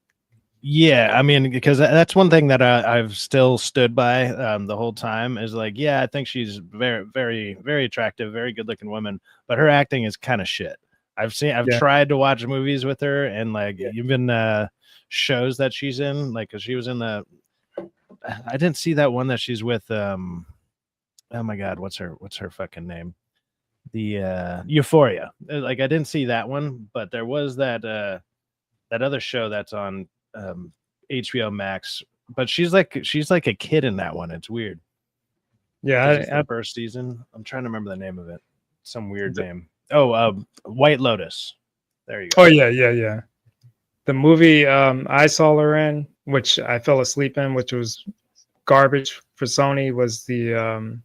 Yeah, I mean, because that's one thing that I've still stood by the whole time is like, yeah, I think she's very, very, very attractive, very good-looking woman, but her acting is kind of shit. I've tried to watch movies with her, and like even shows that she's in, like, cause she was in I didn't see that one that she's with. Oh my God, what's her fucking name? The Euphoria. Like I didn't see that one, but there was that other show that's on HBO Max, but she's like a kid in that one. It's weird. Yeah, it's the first season. I'm trying to remember the name of it. Some weird name. Oh, White Lotus. There you go. Oh yeah. The movie I saw her in, which I fell asleep in, which was garbage for Sony, was the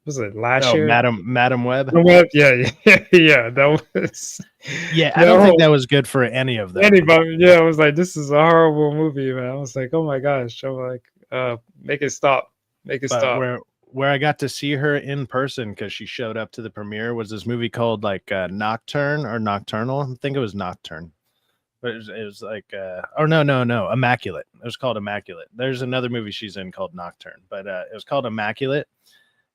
was it last year? Madam Web. Yeah. That was. Yeah, I don't think that was good for any of them. Anybody? Yeah, I was like, this is a horrible movie, man. I was like, oh my gosh. I'm like, make it stop. Stop. Where I got to see her in person because she showed up to the premiere was this movie called like Nocturne or Nocturnal. I think it was Nocturne, but it was like no, Immaculate. It was called Immaculate. There's another movie she's in called Nocturne, but it was called Immaculate.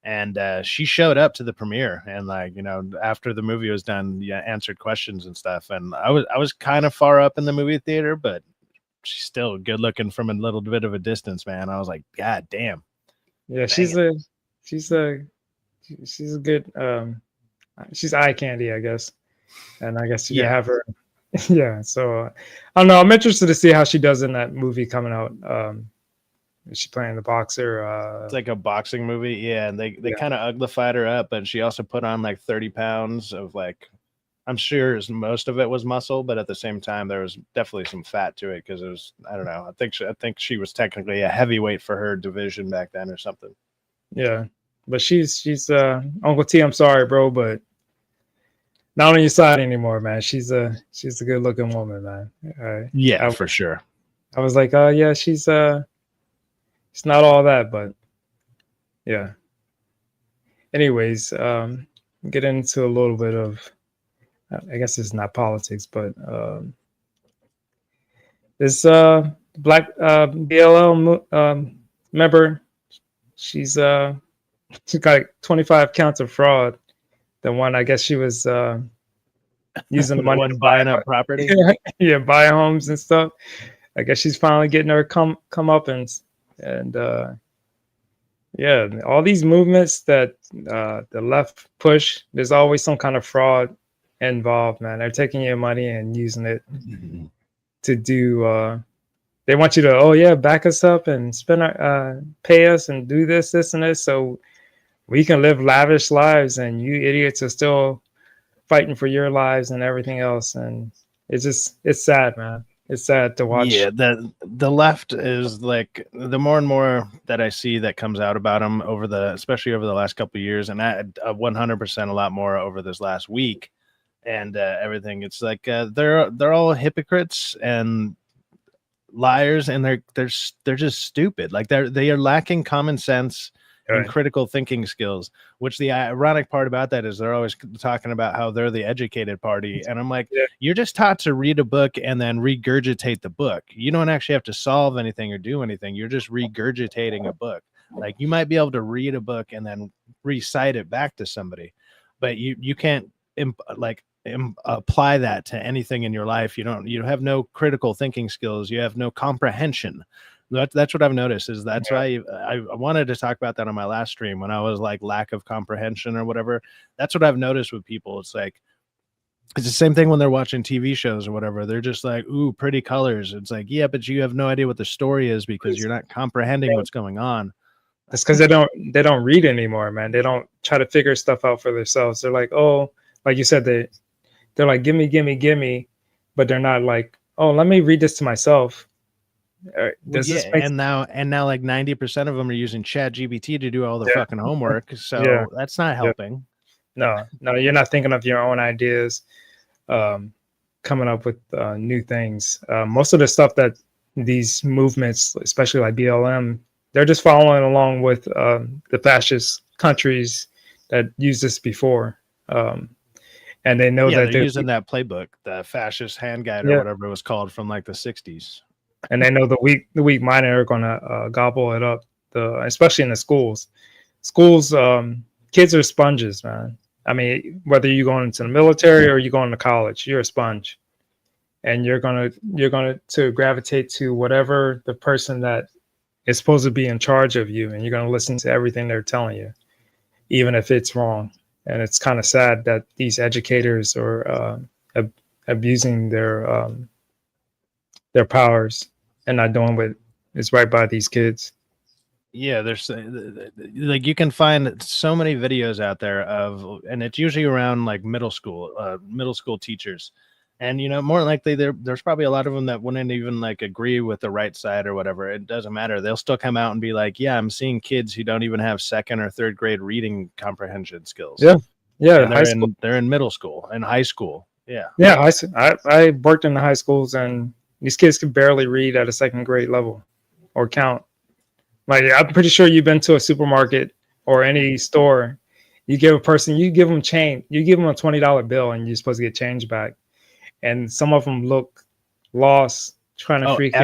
And she showed up to the premiere, and like after the movie was done, answered questions and stuff. And I was kind of far up in the movie theater, but she's still good looking from a little bit of a distance, man. I was like, God damn. Yeah, she's a good she's eye candy, I guess. And I guess you have her. Yeah, so I don't know. I'm interested to see how she does in that movie coming out. Is she playing the boxer? It's like a boxing movie, yeah. And they kind of uglified her up, but she also put on like 30 pounds of like, I'm sure most of it was muscle, but at the same time there was definitely some fat to it because it was, I don't know. I think she was technically a heavyweight for her division back then or something. Yeah, but she's Uncle T. I'm sorry, bro, but not on your side anymore, man. She's a good looking woman, man. Yeah, for sure. I was like, yeah, she's it's not all that, but yeah. Anyways, get into a little bit of, I guess it's not politics, but this black BLL member, she's got 25 counts of fraud. The one, I guess she was using the The money one to buy buying up property. yeah, buy homes and stuff. I guess she's finally getting her comeuppance, and yeah, all these movements that the left push, there's always some kind of fraud involved, man. They're taking your money and using it to do. They want you to, oh yeah, back us up and spend our, pay us and do this, this, and this, so we can live lavish lives, and you idiots are still fighting for your lives and everything else. And it's sad, man. It's sad to watch. Yeah, the left is like the more and more that I see that comes out about them over especially over the last couple of years, and I 100% a lot more over this last week, and everything. It's like they're all hypocrites and liars, and they're just stupid. Like they are lacking common sense and Right. critical thinking skills. Which the ironic part about that is they're always talking about how they're the educated party, and I'm like, Yeah. you're just taught to read a book and then regurgitate the book. You don't actually have to solve anything or do anything. You're just regurgitating a book. Like you might be able to read a book and then recite it back to somebody, but you can't apply that to anything in your life. You have no critical thinking skills. You have no comprehension. That's what I've noticed. Is that's why I wanted to talk about that on my last stream when I was like lack of comprehension or whatever. That's what I've noticed with people. It's like it's the same thing when they're watching TV shows or whatever. They're just like, ooh, pretty colors. It's like, yeah, but you have no idea what the story is because you're not comprehending what's going on. It's because they don't read anymore, man. They don't try to figure stuff out for themselves. They're like, oh, like you said, they're like, gimme, but they're not like, oh, let me read this to myself. Well, yeah, and now like 90% of them are using Chat GPT to do all their fucking homework. So that's not helping. No, you're not thinking of your own ideas, coming up with new things. Most of the stuff that these movements, especially like BLM, they're just following along with the fascist countries that used this before. And they know that they're using that playbook, the fascist hand guide or whatever it was called from like the 60s. And they know the weak minded are going to gobble it up. Especially in the schools. Kids are sponges, man. I mean, whether you're going into the military or you're going to college, you're a sponge, and you're gonna to gravitate to whatever the person that is supposed to be in charge of you, and you're gonna listen to everything they're telling you, even if it's wrong. And it's kind of sad that these educators are abusing their powers and not doing what is right by these kids. Yeah, there's like you can find so many videos out there and it's usually around like middle school teachers. And more likely there's probably a lot of them that wouldn't even like agree with the right side or whatever. It doesn't matter. They'll still come out and be like, yeah, I'm seeing kids who don't even have second or third grade reading comprehension skills. Yeah. And they're in middle school and high school. Yeah. I worked in the high schools, and these kids can barely read at a second grade level or count. Like, I'm pretty sure you've been to a supermarket or any store. You give them change. You give them a $20 bill, and you're supposed to get change back. And some of them look lost, trying to freak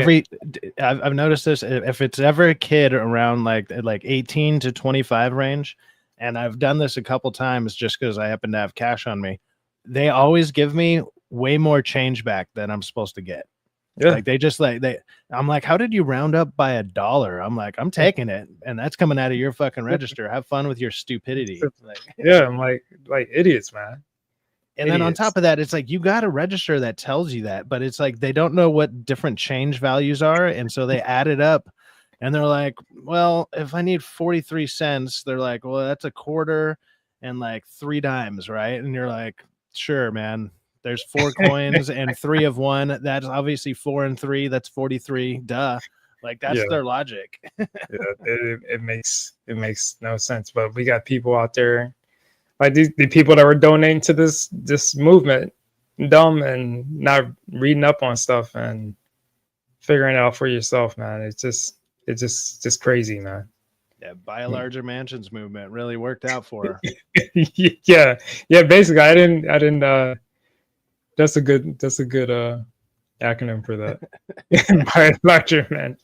I've noticed this. If it's ever a kid around like 18 to 25 range, and I've done this a couple times just because I happen to have cash on me, they always give me way more change back than I'm supposed to get. Yeah. Like I'm like, how did you round up by $1? I'm like, I'm taking it, and that's coming out of your fucking register. Have fun with your stupidity. I'm like idiots, man. And then on top of that, it's like you got a register that tells you that, but it's like they don't know what different change values are, and so they add it up, and they're like, well, if I need 43 cents, they're like, well, that's a quarter and like 3 dimes, right? And you're like, sure, man. There's 4 coins and 3 of 1. That's obviously 4 and 3. That's 43. Duh. Like that's their logic. It makes no sense. But we got people out there, like the people that were donating to this movement, dumb and not reading up on stuff and figuring it out for yourself, man. It's just crazy, man. Yeah, buy a larger mansions movement really worked out for her. yeah. Basically, I didn't. That's a good acronym for that. Buy a larger man.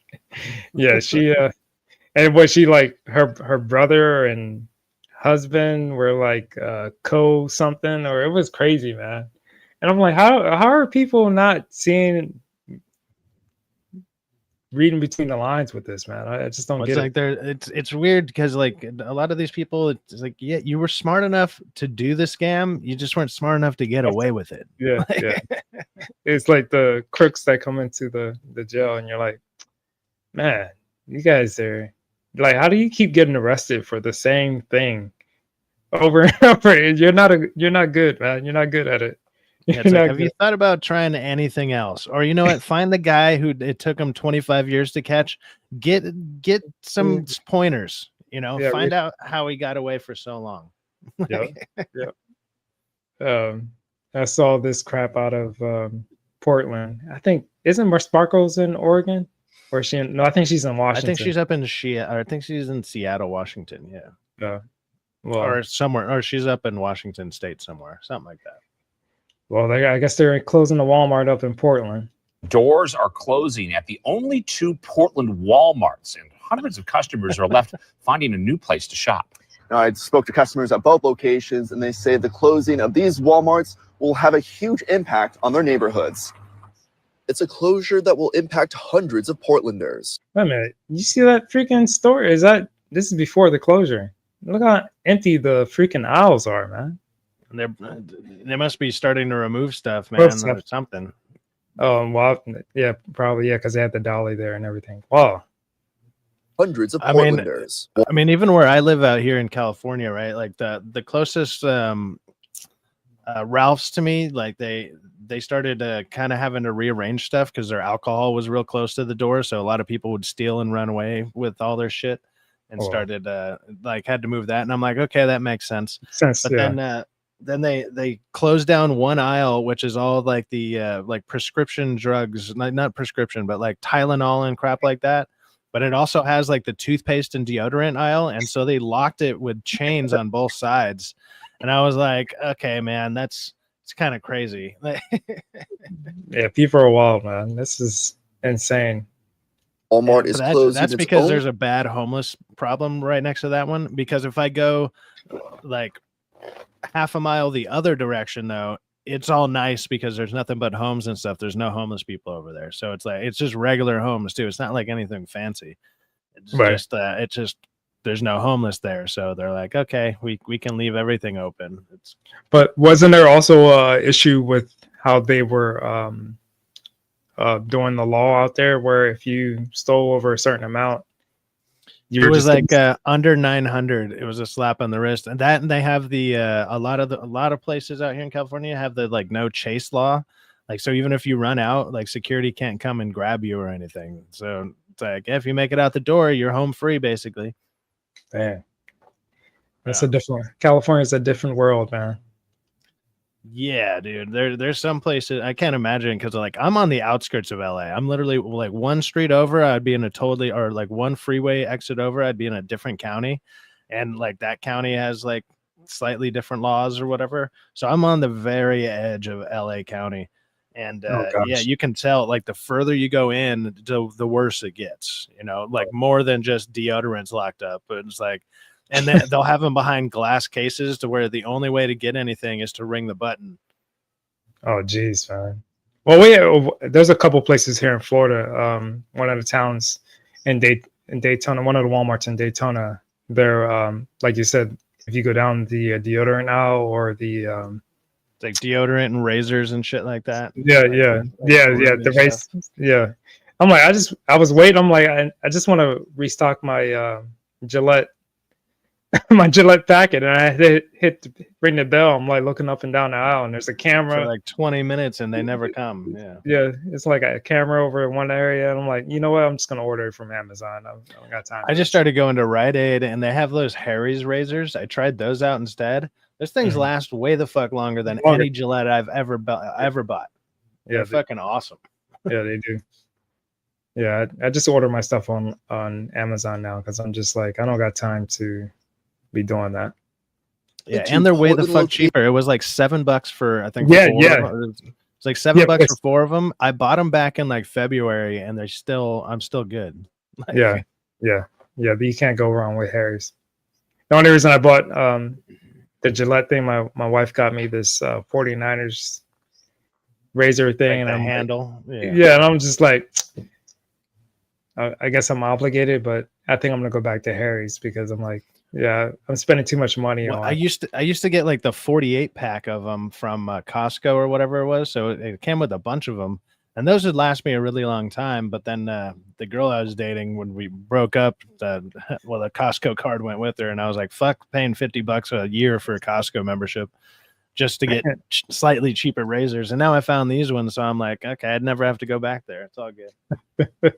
Yeah, she and what she like her brother and husband were like co something, or it was crazy, man. And I'm like, how are people not reading between the lines with this, man? I just don't Well, get it's like it's weird because like a lot of these people, it's like, yeah, you were smart enough to do the scam, you just weren't smart enough to get away with it. Yeah, yeah. It's like the crooks that come into the jail, and you're like, man, you guys are like, how do you keep getting arrested for the same thing over and over? And you're not good, man. You're not good at it. Yeah, You're it's like, not have good. you thought about trying anything else? Or you know what? Find the guy who it took him 25 years to catch. Get some pointers. You know, Yeah, find out how he got away for so long. yeah, yeah. I saw this crap out of Portland. I think isn't Mar Sparkles in Oregon, or is she? No, I think she's in I Washington. think she's up in I think she's in Seattle, Washington. Yeah. Well, Or somewhere, or she's up in Washington State somewhere, something like that. well, I guess they're closing the Walmart up in Portland. Doors are closing at the only 2 Portland Walmarts, and hundreds of customers are left finding a new place to shop. Now, I spoke to customers at both locations, and they say the closing of these Walmarts will have a huge impact on their neighborhoods. It's a closure that will impact hundreds of Portlanders. Wait a minute, you see that freaking store? This is before the closure? Look how empty the freaking aisles are, man. They must be starting to remove stuff, man, Well, or something. Oh, well, yeah, probably, yeah, because they had the dolly there and everything. Wow. Hundreds of Portlanders. I mean, even where I live out here in California, right? Like the closest Ralph's to me, like they started kind of having to rearrange stuff because their alcohol was real close to the door, so a lot of people would steal and run away with all their shit, and started like had to move that. And I'm like, okay, that makes sense. But yeah. Then they closed down one aisle, which is all like the like prescription drugs, not prescription, but like Tylenol and crap like that. But it also has like the toothpaste and deodorant aisle, and so they locked it with chains on both sides. And I was like, okay, man, it's kind of crazy. Yeah, people are wild, man. This is insane. Walmart is closing. That's because there's a bad homeless problem right next to that one. Because if I go like half a mile the other direction, though, it's all nice because there's nothing but homes and stuff. There's no homeless people over there, so it's like it's just regular homes too. It's not like anything fancy. It's just there's no homeless there, so they're like, okay, we can leave everything open. But wasn't there also a issue with how they were doing the law out there, where if you stole over a certain amount, it was like under 900, it was a slap on the wrist. And they have the a lot of places out here in California have the like no chase law. Like, so even if you run out, like security can't come and grab you or anything. So it's like, if you make it out the door, you're home free, basically. Man, that's California's a different world, man. Yeah, dude. There's some places I can't imagine, because like I'm on the outskirts of LA. I'm literally like one street over, I'd be in or like one freeway exit over, I'd be in a different county, and like that county has like slightly different laws or whatever. So I'm on the very edge of LA County, and yeah, you can tell like the further you go in, the worse it gets. You know, like more than just deodorants locked up, but it's like. And then they'll have them behind glass cases to where the only way to get anything is to ring the button. Oh, geez, man. Well, there's a couple places here in Florida. One of the towns in Daytona, one of the Walmarts in Daytona, they're like you said, if you go down the deodorant aisle or the like deodorant and razors and shit like that. Yeah, like, the race. Yeah, I'm like, I was waiting. I'm like, I just want to restock my Gillette. My Gillette packet, and I hit ring the bell. I'm like looking up and down the aisle, and there's a camera for like 20 minutes, and they never come. Yeah, it's like a camera over in one area, and I'm like, you know what? I'm just gonna order it from Amazon. I don't got time. I just started going to Rite Aid, and they have those Harry's razors. I tried those out instead. Those things last way the fuck longer than any Gillette I've ever bought. Yeah, they're fucking awesome. Yeah, they do. Yeah, I just order my stuff on Amazon now because I'm just like, I don't got time to be doing that. Yeah, and they're way the fuck cheaper. It was like $7 for, I think. It's like $7 for 4 of them. I bought them back in like February, and I'm still good. Like, yeah. But you can't go wrong with Harry's. The only reason I bought the Gillette thing, my wife got me this 49ers razor thing, Like and the I'm handle. like, Yeah. and I'm just like, I guess I'm obligated, but I think I'm gonna go back to Harry's because I'm like, yeah, I'm spending too much money Well, on. I used to get like the 48 pack of them from Costco or whatever it was. So it came with a bunch of them, and those would last me a really long time. But then the girl I was dating, when we broke up, the Costco card went with her, and I was like, fuck, paying $50 a year for a Costco membership just to get slightly cheaper razors. And now I found these ones, so I'm like, okay, I'd never have to go back there. It's all good.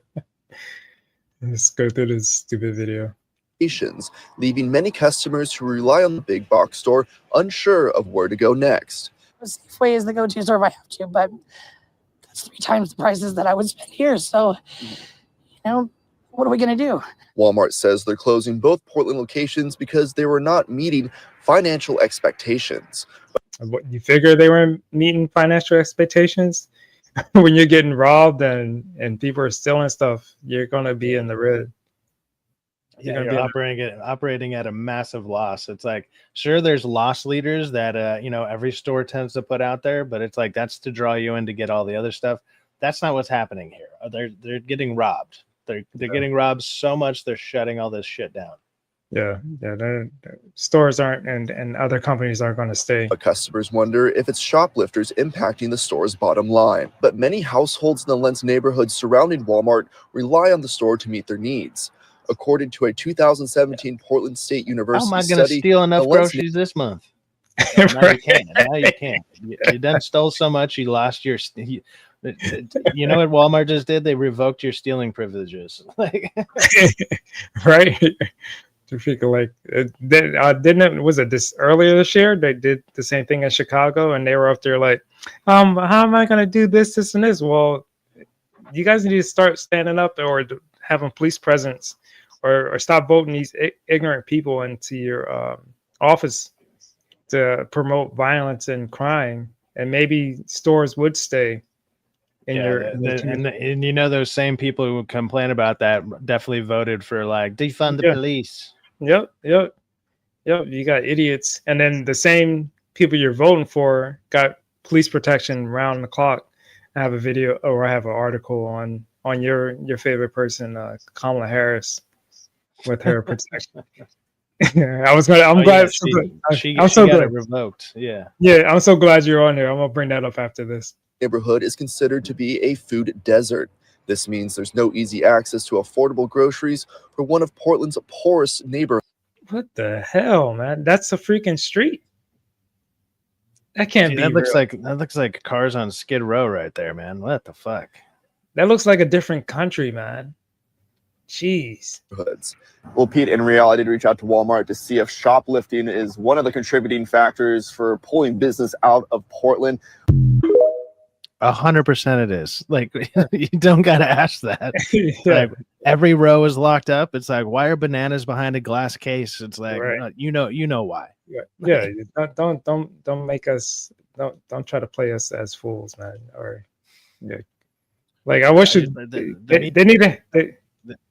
Let's go through this stupid video. Leaving many customers who rely on the big box store unsure of where to go next. Safeway is the go-to store if I have to, but that's 3 times the prices that I would spend here. So, what are we going to do? Walmart says they're closing both Portland locations because they were not meeting financial expectations. What, you figure they weren't meeting financial expectations? When you're getting robbed and people are stealing stuff, you're gonna be in the red. You're operating at a massive loss. It's like, sure, there's loss leaders that every store tends to put out there, but it's like that's to draw you in to get all the other stuff. That's not what's happening here. They're getting robbed. They're getting robbed so much they're shutting all this shit down. Yeah. Stores aren't and other companies aren't going to stay. But customers wonder if it's shoplifters impacting the store's bottom line. But many households in the Lentz neighborhood surrounding Walmart rely on the store to meet their needs. According to a 2017 Portland State University How am I going to steal enough groceries this month? Now you can't. Now you can't. You done stole so much, you lost your. You know what Walmart just did? They revoked your stealing privileges. Right. To figure like was it this earlier this year? They did the same thing in Chicago, and they were up there like, how am I going to do this, and this? Well, you guys need to start standing up or having police presence, or stop voting these ignorant people into your office to promote violence and crime, and maybe stores would stay. And those same people who complain about that definitely voted for like defund the police. Yep. You got idiots, and then the same people you're voting for got police protection round the clock. I have a video, or I have an article on your favorite person, Kamala Harris, with her protection. I'm glad she got it revoked. Yeah, I'm so glad you're on here. I'm gonna bring that up after this. Neighborhood is considered to be a food desert. This means there's no easy access to affordable groceries for one of Portland's poorest neighborhoods. What the hell, man? That's a freaking street. That can't be. That looks like cars on Skid Row right there, man. What the fuck? That looks like a different country, man. Jeez. Well, Pete, in reality, I did reach out to Walmart to see if shoplifting is one of the contributing factors for pulling business out of Portland. 100% it is. Like, you don't gotta ask that. Yeah. Like, every row is locked up. It's like, why are bananas behind a glass case? It's like, right. you know why. Yeah. Don't make us don't try to play us as fools, man. Or like I wish they need to.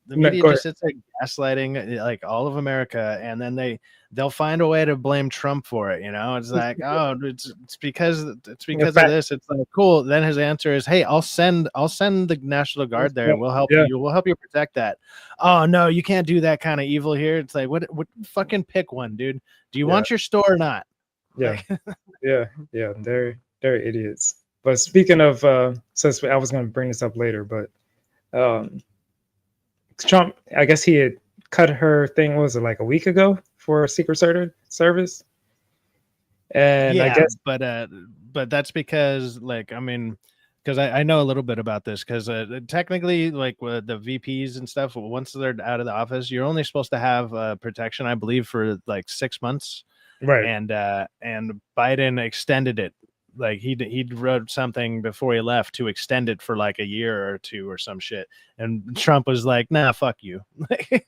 The media just sits there gaslighting like all of America, and then they'll find a way to blame Trump for it. It's like, oh, it's because of this. It's like, cool. Then his answer is, hey, I'll send the National Guard there, and we'll help you. We'll help you protect that. Oh no, you can't do that kind of evil here. It's like, what? Fucking pick one, dude. Do you want your store or not? Yeah, yeah. They're idiots. But speaking of, since I was going to bring this up later, but Trump, I guess he had cut her thing, what was it, like a week ago for a Secret Service? And I guess, but that's because, like, I mean, because I know a little bit about this, because technically, like, with the VPs and stuff, once they're out of the office, you're only supposed to have protection, I believe, for like 6 months. Right. And Biden extended it. Like he wrote something before he left to extend it for like a year or two or some shit, and Trump was like, "Nah, fuck you." Right.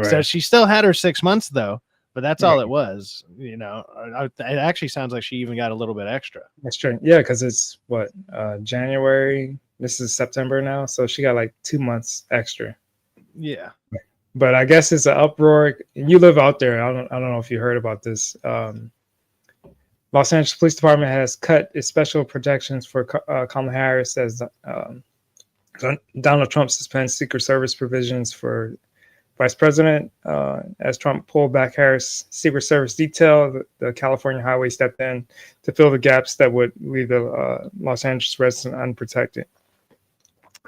So she still had her 6 months though, but that's all it was. It actually sounds like she even got a little bit extra. That's true. Yeah, because it's what January. This is September now, so she got like 2 months extra. Yeah. But I guess it's an uproar. You live out there. I don't know if you heard about this. Los Angeles Police Department has cut its special protections for Kamala Harris as Donald Trump suspends Secret Service provisions for Vice President. As Trump pulled back Harris' Secret Service detail, the California Highway stepped in to fill the gaps that would leave the Los Angeles resident unprotected.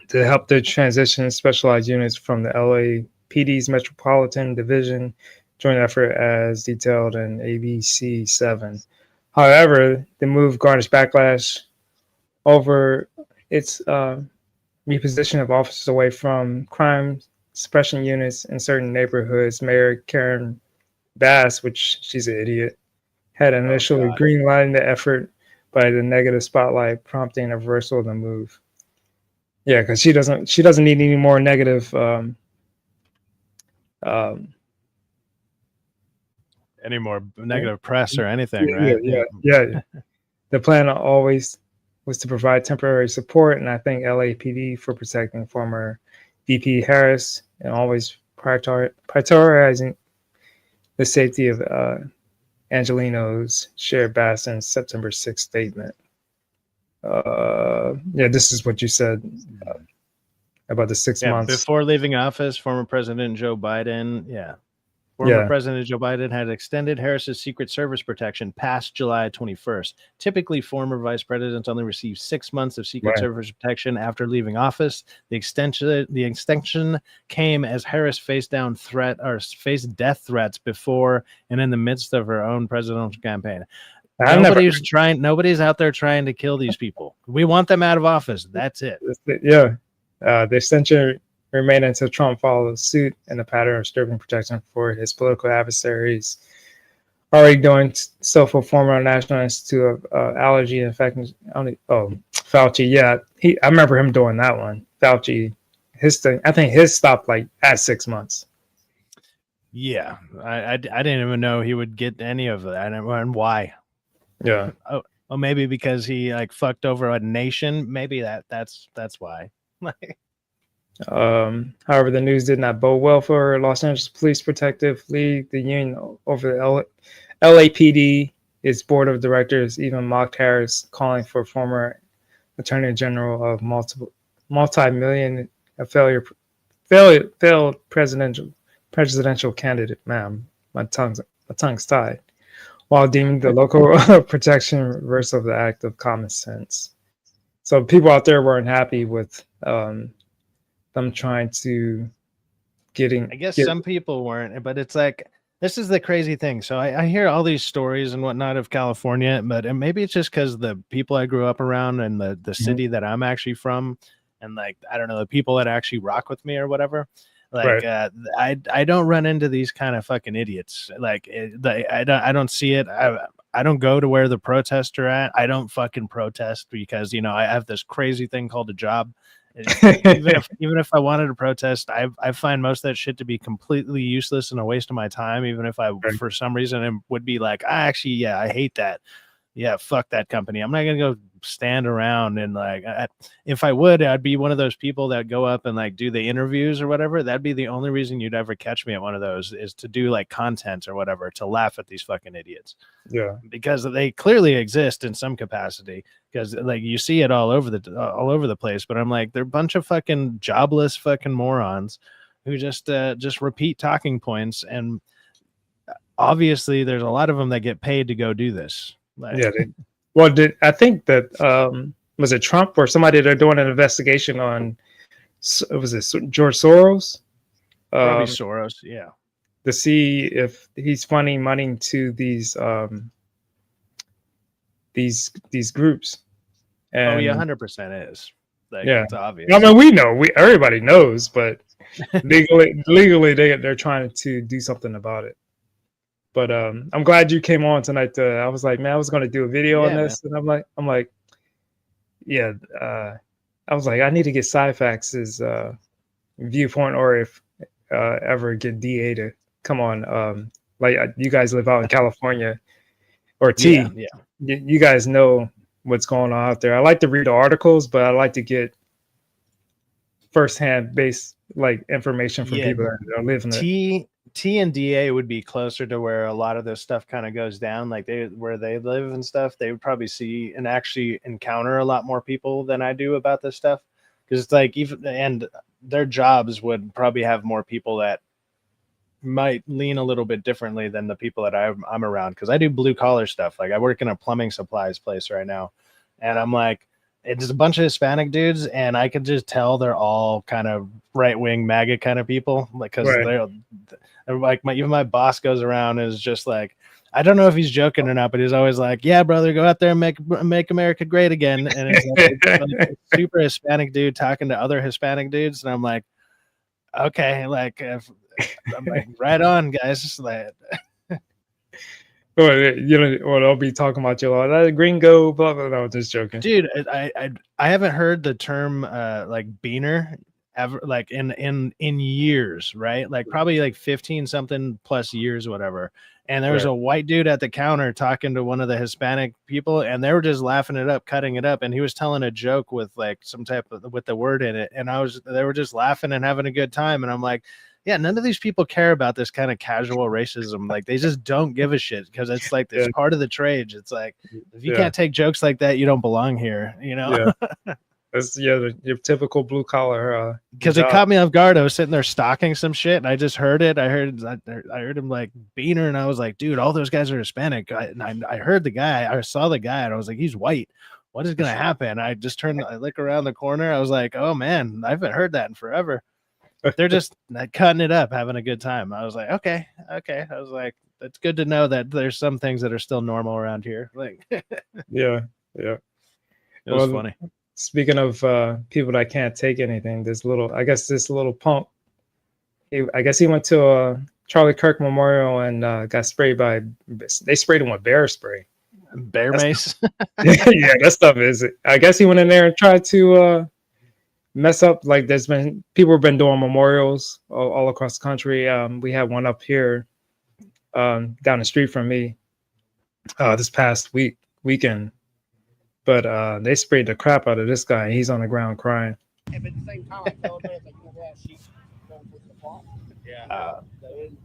To help the transition, specialized units from the LAPD's Metropolitan Division joint effort as detailed in ABC 7. However, the move garnished backlash over its reposition of officers away from crime suppression units in certain neighborhoods. Mayor Karen Bass, which she's an idiot, had initially green-lighted the effort by the negative spotlight, prompting a reversal of the move. Yeah, because she doesn't need any more negative any more negative press or anything, right? Yeah. The plan always was to provide temporary support, and I thank LAPD for protecting former VP Harris and always prioritizing the safety of Angelenos, shared Bass in September 6th statement. This is what you said about the 6 months. Before leaving office, former President Joe Biden, President Joe Biden had extended Harris's Secret Service protection past July 21st. Typically, former vice presidents only receive 6 months of Secret Service protection after leaving office. The extension came as Harris faced death threats before and in the midst of her own presidential campaign. Nobody's out there trying to kill these people. We want them out of office. That's it. The extension remained until Trump followed suit in the pattern of stripping protection for his political adversaries. Already doing so for former National Institute of Allergy and Infections. Fauci. Yeah, I remember him doing that one. Fauci, his thing. I think his stopped like at 6 months. Yeah, I didn't even know he would get any of that, and why. Yeah. Oh, maybe because he like fucked over a nation. Maybe that's why. However, the news did not bode well for Los Angeles Police Protective League. The union over the LAPD, its board of directors, even mocked Harris, calling for former Attorney General of multi-million failed presidential candidate. Man, my tongue's tied. While deeming the local protection reversal of the act of common sense. So people out there weren't happy with them trying to some people weren't, but it's like, this is the crazy thing. So I hear all these stories and whatnot of California, but maybe it's just because the people I grew up around and the city that I'm actually from, and like, I don't know, the people that actually rock with me or whatever. Like, I don't run into these kind of fucking idiots. Like, I don't see it. I don't go to where the protests are at. I don't fucking protest because, I have this crazy thing called a job. Even if I wanted to protest, I find most of that shit to be completely useless and a waste of my time. Even if I, for some reason, would be like, I hate that. Yeah, fuck that company. I'm not gonna go stand around and like, if I would, I'd be one of those people that go up and like do the interviews or whatever. That'd be the only reason you'd ever catch me at one of those, is to do like content or whatever, to laugh at these fucking idiots. Yeah, because they clearly exist in some capacity, because like you see it all over the place. But I'm like, they're a bunch of fucking jobless fucking morons who just repeat talking points, and obviously there's a lot of them that get paid to go do this. Like, I think that was it Trump or somebody? They're doing an investigation on, was it George Soros? Probably Soros, yeah. To see if he's funding money to these groups. And, 100% is. Like, yeah, it's obvious. I mean, we know, everybody knows, but legally they're trying to do something about it. But I'm glad you came on tonight. I was like, man, I was going to do a video on this, and I'm like, I was like, I need to get Syfax's viewpoint, or if ever get DA to come on. Like, you guys live out in California, or T. Yeah. You guys know what's going on out there. I like to read the articles, but I like to get firsthand based like information from people that are living it. T and DA would be closer to where a lot of this stuff kind of goes down, like where they live and stuff. They would probably see and actually encounter a lot more people than I do about this stuff, because it's like and their jobs would probably have more people that might lean a little bit differently than the people that I'm around, because I do blue collar stuff. Like I work in a plumbing supplies place right now, and I'm like, it's a bunch of Hispanic dudes, and I can just tell they're all kind of right wing MAGA kind of people, like because they're like even my boss goes around and is just like, I don't know if he's joking or not, but he's always like, "Yeah, brother, go out there and make America great again." And it's like a super Hispanic dude talking to other Hispanic dudes, and I'm like, okay, like I'm like, right on, guys. Just like, I'll be talking about you all that gringo, blah blah blah. Just joking, dude. I haven't heard the term like beaner ever, like in years, right? Like probably like 15 something plus years, whatever. And there was a white dude at the counter talking to one of the Hispanic people, and they were just laughing it up, cutting it up, and he was telling a joke with like some type of with the word in it, and they were just laughing and having a good time, and I'm like, yeah, none of these people care about this kind of casual racism. Like they just don't give a shit, because it's like this part of the trade. It's like, if you can't take jokes like that, you don't belong here, you know? That's your typical blue collar. Because it caught me off guard. I was sitting there stocking some shit, and I just heard it. I heard him like beaner, and I was like, dude, all those guys are Hispanic. I heard the guy. I saw the guy, and I was like, he's white. What is gonna happen? I just I look around the corner. I was like, oh man, I haven't heard that in forever. They're just cutting it up, having a good time. I was like, okay. I was like, it's good to know that there's some things that are still normal around here. Like, yeah. It was funny. Speaking of people that can't take anything, this little punk, I guess he went to a Charlie Kirk memorial and got sprayed they sprayed him with bear spray. Bear mace? Yeah, that stuff is, I guess he went in there and tried to mess up. Like there's been people have been doing memorials all across the country. We had one up here down the street from me this past weekend. But they sprayed the crap out of this guy. He's on the ground crying. Yeah, but at the same time, I tell them, like, you know, that sheep going with the plot. Yeah.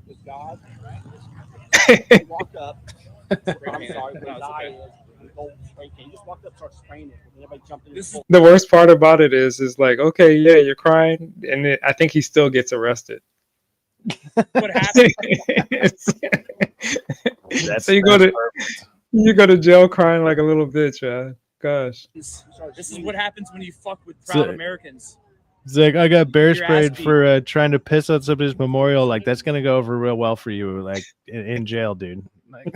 The God, right? Walk up. I'm sorry, but die is gold spray can. You just walked up, start spraying it, and everybody jumped in. The worst part about it is like, okay, yeah, you're crying, and I think he still gets arrested. What happened? So you go to jail crying like a little bitch, man. Gosh. This is what happens when you fuck with proud Americans. It's like, I got bear sprayed for trying to piss on somebody's memorial. Like, that's gonna go over real well for you, like in jail, dude. Like,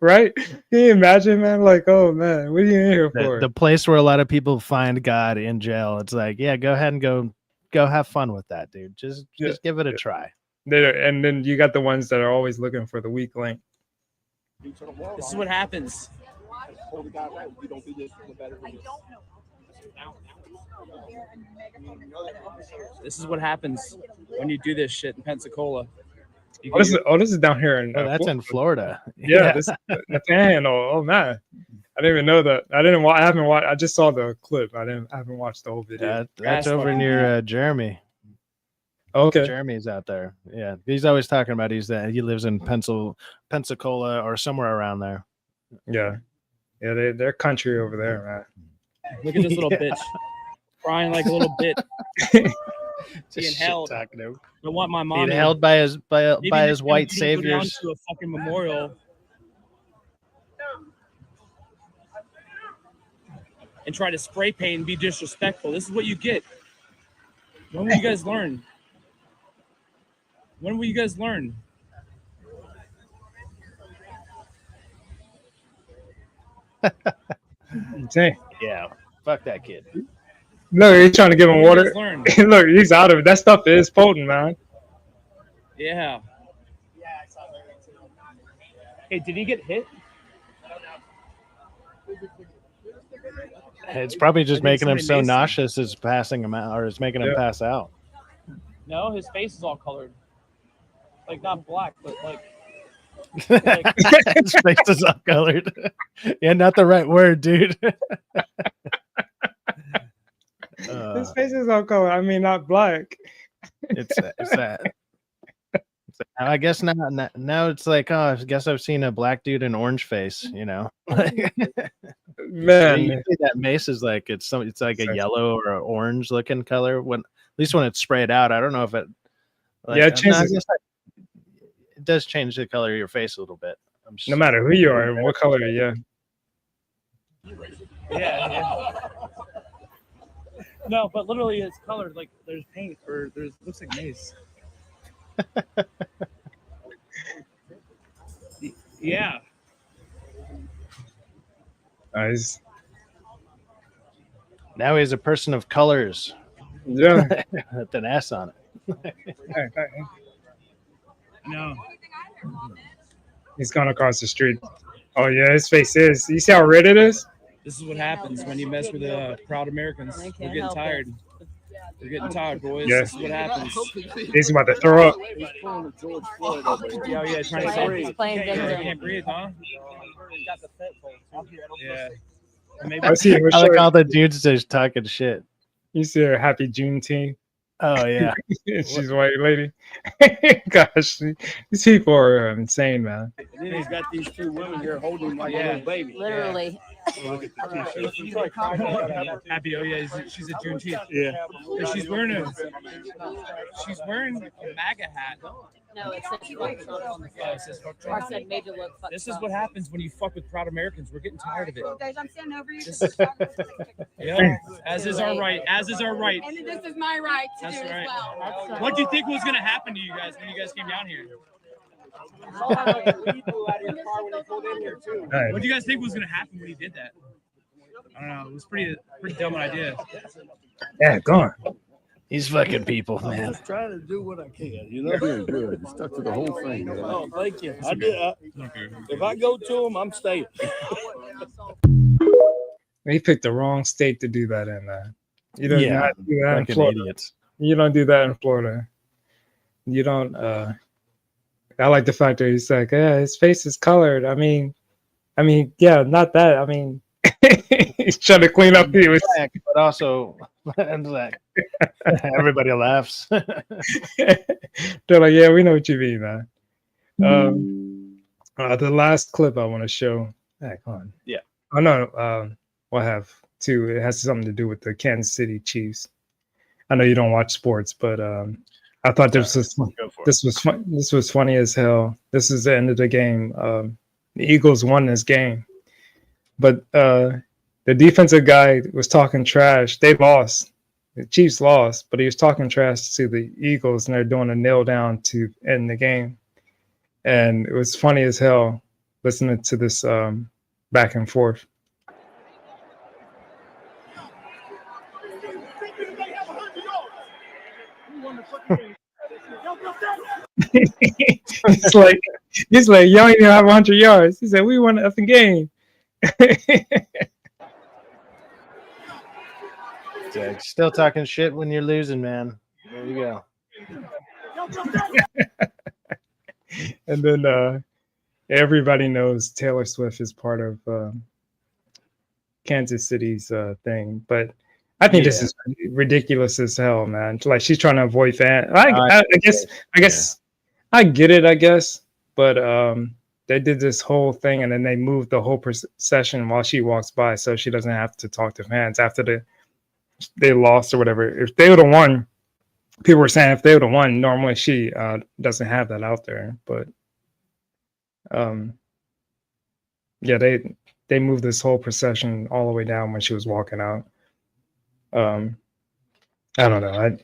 right? Can you imagine, man? Like, oh man, what are you in here for? The place where a lot of people find God in jail. It's like, yeah, go ahead and go have fun with that, dude. Just give it a try. And then you got the ones that are always looking for the weak link. This is what happens. This is what happens when you do this shit in Pensacola. This is down here in that's in Florida. Yeah, this the Panhandle. Oh man, I didn't even know that. I haven't watched. I just saw the clip. I haven't watched the whole video. That's over near Jeremy. Okay, Jeremy's out there. Yeah, he's always talking about he lives in Pensacola or somewhere around there. Yeah, they're country over there, man. Look at this little bitch crying like a little bit. Being held. I want my mom being held by his white saviors. To a fucking memorial. And try to spray paint and be disrespectful. This is what you get. When will you guys learn? When will you guys learn? Yeah, fuck that kid. Look, he's trying to give him water. Look, he's out of it. That stuff is potent, man. Yeah. Hey, did he get hit? It's probably just making him so nauseous it's passing him out, or it's making him pass out. No, his face is all colored. Like not black, but like his face is all colored. Yeah, not the right word, dude. His face is all colored. I mean, not black. It's that. I guess now it's like, oh, I guess I've seen a black dude in orange face, you know. Man, Usually that mace is like it's like a yellow or an orange looking color when, at least when it's sprayed out. I don't know if it like, yeah, it no, I changes guess it does change the color of your face a little bit. no matter who you are and what color. Yeah, Yeah. No, but literally it's colored like there's paint or there's looks like mace. Yeah. nice. Now he's a person of colors Yeah. with an S on it. No. He's gone across the street. Oh yeah, his face is. You see how red it is? This is what happens when you mess with proud Americans. We're getting tired. We're getting tired, boys. Yeah. This is what happens. He's about to throw up. Yeah, trying to breathe. He's playing You victim. can't breathe, huh? Yeah. Maybe I see. I like all the dudes just talking shit. You see her happy Juneteenth. Oh yeah. She's a white lady. Gosh, these people are insane, man. And then he's got these two women here holding him like a little baby. Literally. Happy, oh yeah, she's a Juneteenth. Yeah. And she's wearing a MAGA hat. No, it says fuck Trump. Or said made to look fuck This is Trump. what happens when you fuck with proud Americans. We're getting tired of it. Guys, I'm standing over you. Yeah. As is our right. As is our right. And this is my right to That's do right. as well. What do you think was going to happen to you guys when you guys came down here? Alright. What do you guys think was going to happen when he did that? I don't know. It was pretty dumb idea. Yeah, go on. These fucking people, I'm man. just trying to do what I can, you know. You're good. You stuck to the whole thing. Man. Oh, thank you. I did. If I go to him, I'm staying. He picked the wrong state to do that in. You don't Yeah, not do that in Fucking Florida. idiots. You don't do that in Florida. You don't. I like the fact that he's like, yeah, his face is colored. I mean, yeah, not that. I mean, he's trying to clean up. He was. Black, but also, like, everybody laughs. They're like, yeah, we know what you mean, man. The last clip I want to show. Come on. Yeah. Oh no. We'll have two. It has something to do with the Kansas City Chiefs. I know you don't watch sports, but I thought this was fun. This was funny as hell. This is the end of the game. The Eagles won this game, but the defensive guy was talking trash. They lost. The Chiefs lost, but he was talking trash to the Eagles, and they're doing a nail down to end the game. And it was funny as hell listening to this back and forth. he's like, y'all ain't even have 100 yards. He said, we won the effing game. Still talking shit when you're losing, man. There you go. And then everybody knows Taylor Swift is part of Kansas City's thing, but I think this is ridiculous as hell, man. Like she's trying to avoid fans. I guess I get it, I guess, but they did this whole thing and then they moved the whole procession while she walks by, so she doesn't have to talk to fans after they lost or whatever. If they would have won, people were saying if they would have won, normally she doesn't have that out there, but yeah, they moved this whole procession all the way down when she was walking out. I don't know.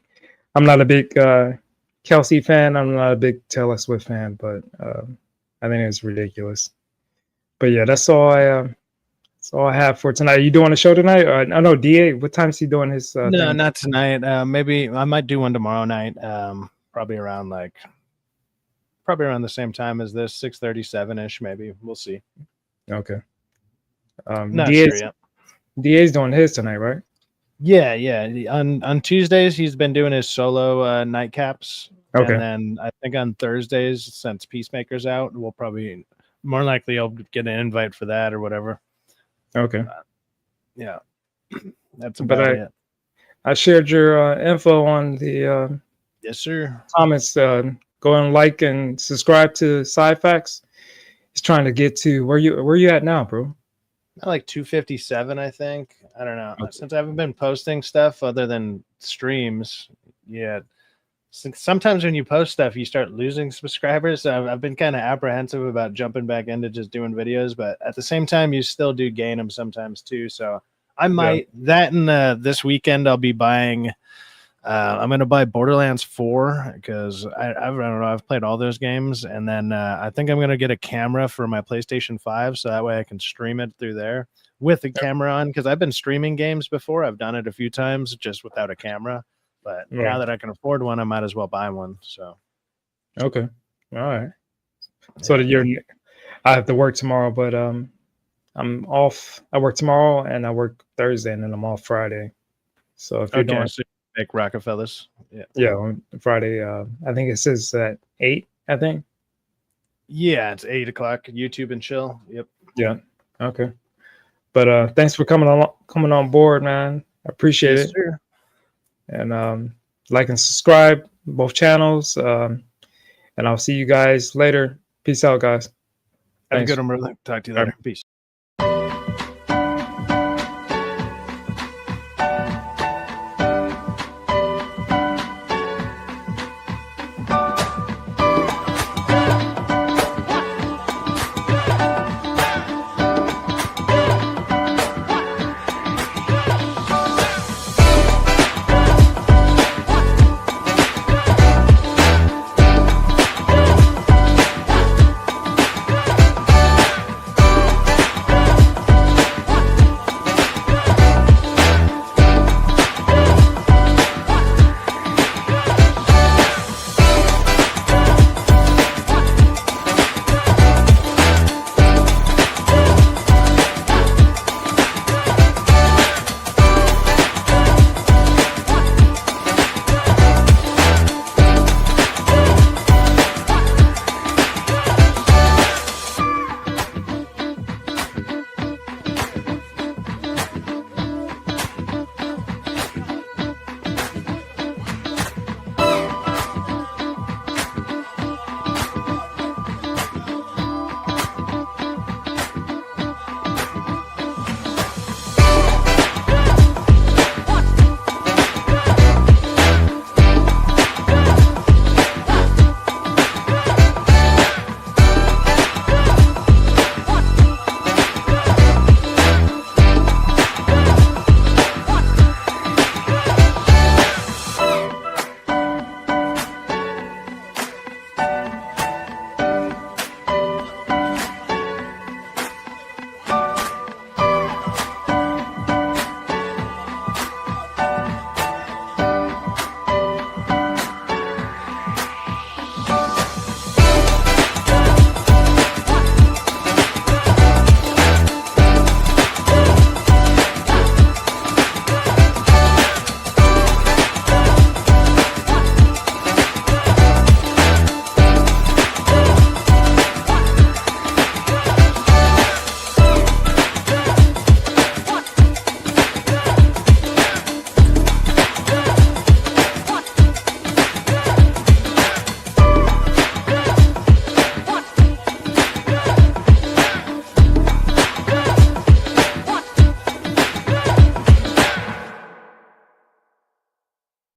I'm not a big Kelsey fan. I'm not a big Taylor Swift fan, but I think it's ridiculous. But yeah, that's all I have for tonight. Are you doing a show tonight? I know DA. What time is he doing his? No, thing? not tonight. Maybe I might do one tomorrow night. Probably around the same time as this, 6:37 ish. Maybe we'll see. Okay. Not DA's, sure yet. DA's doing his tonight, right? Yeah. On Tuesdays, he's been doing his solo nightcaps. Okay. And then I think on Thursdays, since Peacemaker's out, we'll probably more likely I'll get an invite for that or whatever. Okay. Yeah. That's But about it. I shared your info on the Yes, sir. comments. go and like and subscribe to Side Facts. He's trying to get to where you at now, bro? Like 257, I think. I don't know. Okay. Since I haven't been posting stuff other than streams, yeah. Sometimes when you post stuff, you start losing subscribers. So I've been kind of apprehensive about jumping back into just doing videos, but at the same time, you still do gain them sometimes too. So I might that and this weekend I'll be buying. I'm going to buy Borderlands 4 because I don't know. I've played all those games, and then I think I'm going to get a camera for my PlayStation 5 so that way I can stream it through there with the camera on. Because I've been streaming games before. I've done it a few times just without a camera, but now that I can afford one, I might as well buy one. So okay, all right. So I have to work tomorrow, but I'm off. I work tomorrow and I work Thursday, and then I'm off Friday. So if you're doing make Rockefellers. yeah, on Friday, I think it says at 8, I think. Yeah, it's 8 o'clock. YouTube and chill. Yep. Yeah. Okay. But thanks for coming on board, man. I appreciate it. Sir. And like and subscribe both channels. And I'll see you guys later. Peace out, guys. Have a Thanks. good one, brother. Talk to you later. Peace.